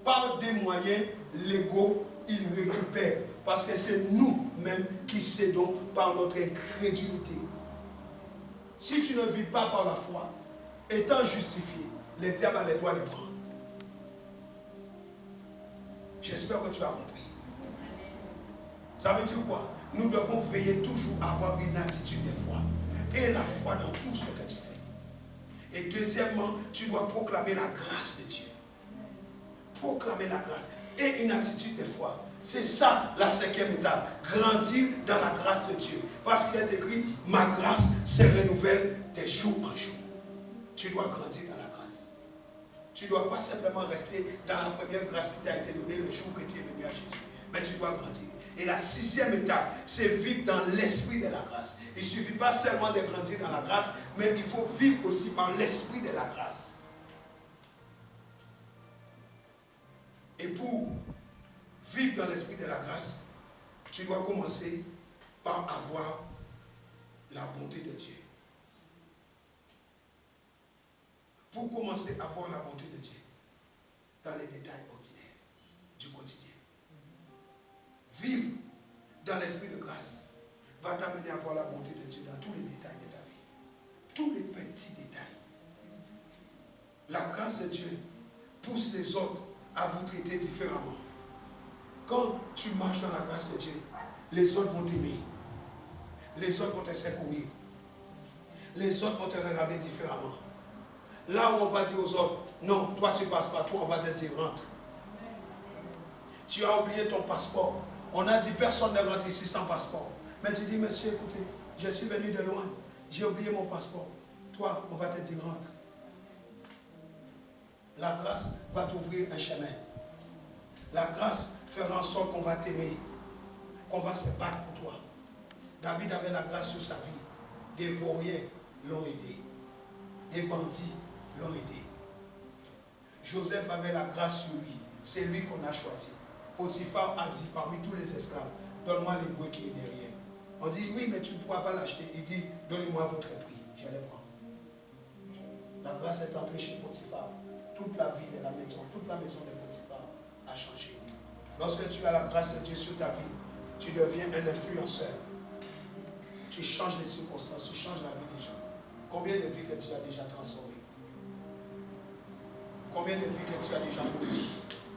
Speaker 1: Par des moyens légaux, il récupère. Parce que c'est nous-mêmes qui cédons par notre incrédulité. Si tu ne vis pas par la foi, étant justifié, le diable a le droit de prendre. J'espère que tu as compris. Ça veut dire quoi? Nous devons veiller toujours à avoir une attitude de foi. Et la foi dans tout ce que tu fais. Et deuxièmement, tu dois proclamer la grâce de Dieu. Proclamer la grâce. Et une attitude de foi. C'est ça la cinquième étape. Grandir dans la grâce de Dieu. Parce qu'il est écrit, ma grâce se renouvelle de jour en jour. Tu dois grandir dans la grâce. Tu ne dois pas simplement rester dans la première grâce qui t'a été donnée le jour que tu es venu à Jésus. Mais tu dois grandir. Et la sixième étape, c'est vivre dans l'esprit de la grâce. Il ne suffit pas seulement de grandir dans la grâce, mais il faut vivre aussi par l'esprit de la grâce. Et pour vivre dans l'esprit de la grâce, tu dois commencer par avoir la bonté de Dieu. Pour commencer à avoir la bonté de Dieu dans les détails ordinaires du quotidien. Vivre dans l'esprit de grâce va t'amener à voir la bonté de Dieu dans tous les détails de ta vie. Tous les petits détails. La grâce de Dieu pousse les autres à vous traiter différemment. Quand tu marches dans la grâce de Dieu, les autres vont t'aimer. Les autres vont te secourir. Les autres vont te regarder différemment. Là où on va dire aux autres, non, toi tu ne passes pas, toi on va te dire rentre. Tu as oublié ton passeport. On a dit personne ne rentre ici sans passeport. Mais tu dis, monsieur, écoutez, je suis venu de loin. J'ai oublié mon passeport. Toi, on va te dire rentre. La grâce va t'ouvrir un chemin. La grâce fera en sorte qu'on va t'aimer. Qu'on va se battre pour toi. David avait la grâce sur sa vie. Des vauriens l'ont aidé. Des bandits l'ont aidé. Joseph avait la grâce sur lui. C'est lui qu'on a choisi. Potiphar a dit parmi tous les esclaves, donne-moi les bouées qui est derrière. On dit, oui, mais tu ne pourras pas l'acheter. Il dit, donnez-moi votre prix, je les prends. La grâce est entrée chez Potiphar. Toute la vie de la maison, toute la maison de Potiphar a changé. Lorsque tu as la grâce de Dieu sur ta vie, tu deviens un influenceur. Tu changes les circonstances, tu changes la vie des gens. Combien de vies que tu as déjà transformées? Combien de vies que tu as déjà maudit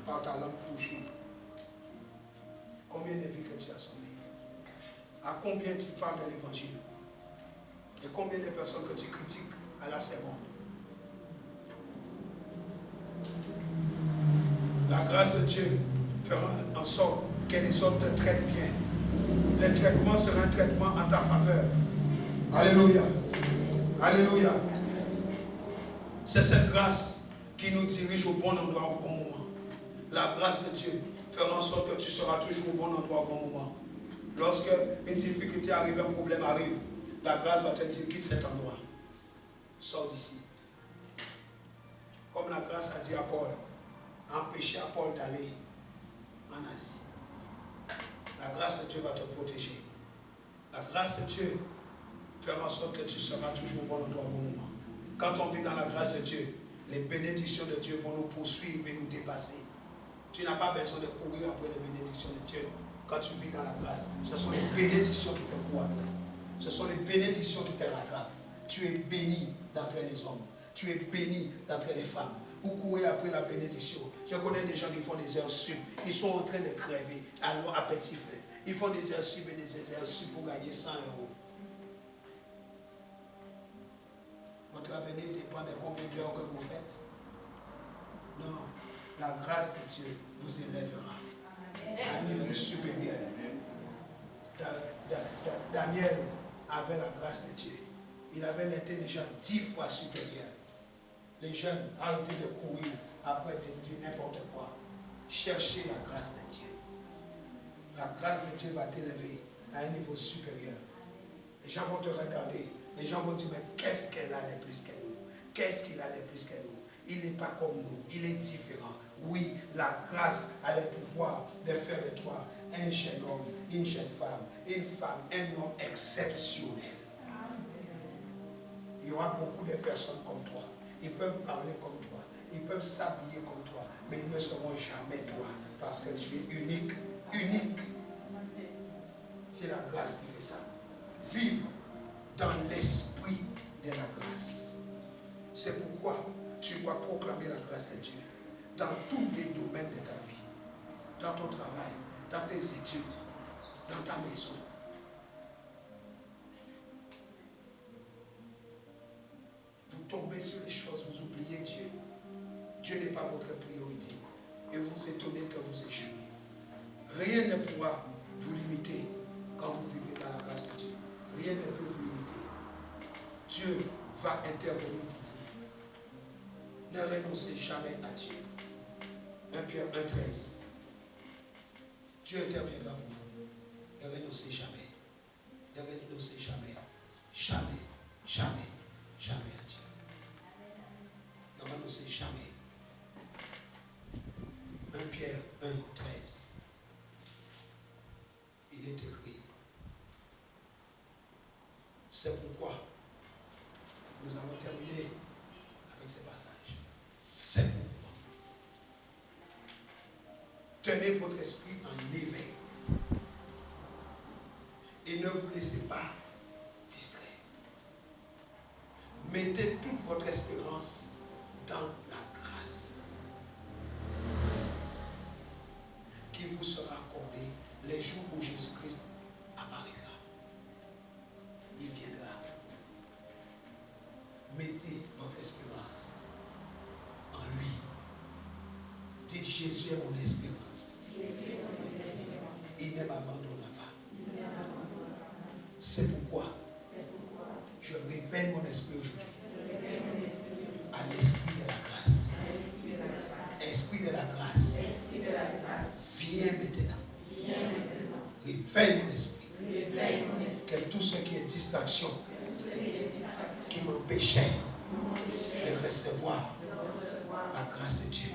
Speaker 1: par ta langue fourchue? Combien de vies que tu as sauvées? À combien tu parles de l'évangile? Et combien de personnes que tu critiques à la seconde? La grâce de Dieu fera en sorte que les autres te traitent bien. Le traitement sera un traitement en ta faveur. Alléluia. Alléluia. C'est cette grâce qui nous dirige au bon endroit au bon moment. La grâce de Dieu fera en sorte que tu seras toujours au bon endroit au bon moment. Lorsque une difficulté arrive, un problème arrive, la grâce va te dire quitte cet endroit. Sors d'ici. Comme la grâce a dit à Paul, a empêché à Paul d'aller en Asie. La grâce de Dieu va te protéger. La grâce de Dieu fera en sorte que tu seras toujours au bon endroit au bon moment. Quand on vit dans la grâce de Dieu, les bénédictions de Dieu vont nous poursuivre et nous dépasser. Tu n'as pas besoin de courir après les bénédictions de Dieu. Quand tu vis dans la grâce, ce sont les bénédictions qui te courent après. Ce sont les bénédictions qui te rattrapent. Tu es béni d'entre les hommes. Tu es béni d'entre les femmes. Vous courez après la bénédiction. Je connais des gens qui font des heures sup. Ils sont en train de crever à petit feu. Ils font des heures sup et des heures sup pour gagner 100 €. Votre avenir dépend de combien d'heures que vous faites. Non, la grâce de Dieu vous élèvera à un niveau supérieur. Daniel avait la grâce de Dieu. Il avait l'intelligence 10 fois supérieure. Les jeunes, arrêtez de courir après du n'importe quoi. Cherchez la grâce de Dieu. La grâce de Dieu va t'élever à un niveau supérieur. Les gens vont te regarder. Les gens vont dire, mais qu'est-ce qu'elle a de plus que nous? Qu'est-ce qu'il a de plus que nous? Il n'est pas comme nous, il est différent. Oui, la grâce a le pouvoir de faire de toi un jeune homme, une jeune femme, une femme, un homme exceptionnel. Il y aura beaucoup de personnes comme toi. Ils peuvent parler comme toi, ils peuvent s'habiller comme toi, mais ils ne seront jamais toi, parce que tu es unique, unique. C'est la grâce qui fait ça. Vivre dans l'esprit de la grâce. C'est pourquoi tu dois proclamer la grâce de Dieu dans tous les domaines de ta vie, dans ton travail, dans tes études, dans ta maison. Vous tombez sur les choses, vous oubliez Dieu. Dieu n'est pas votre priorité. Et vous étonnez que vous échouez. Rien ne pourra vous limiter quand vous vivez dans la grâce de Dieu. Rien ne peut vous limiter. Dieu va intervenir pour vous. Ne renoncez jamais à Dieu. 1 Pierre 1,13. Dieu interviendra pour vous. Ne renoncez jamais. Ne renoncez jamais. Jamais, jamais, jamais à Dieu. Ne renoncez jamais. 1 Pierre 1,13. Il est écrit. C'est pourquoi nous allons terminer avec ce passage. C'est pourquoi. Tenez votre esprit en éveil. Et ne vous laissez pas distraire. Mettez toute votre espérance dans la grâce qui vous sera accordée les jours où Jésus-Christ apparaîtra. Il viendra. Mettez votre espérance en lui. Dites, Jésus est mon espérance. Il ne m'abandonnera pas. C'est pourquoi je réveille mon esprit aujourd'hui à l'esprit de la grâce. Esprit de la grâce. Viens maintenant. Réveille mon esprit. Que tout ce qui est distraction qui m'empêchait de recevoir la grâce de Dieu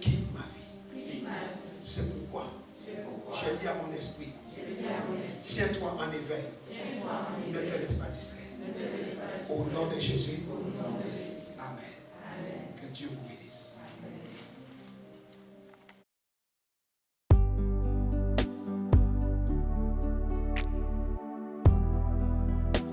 Speaker 1: quitte ma vie. C'est pourquoi j'ai dit à mon esprit, tiens-toi en éveil. Ne te laisse pas distraire. Au nom de Jésus,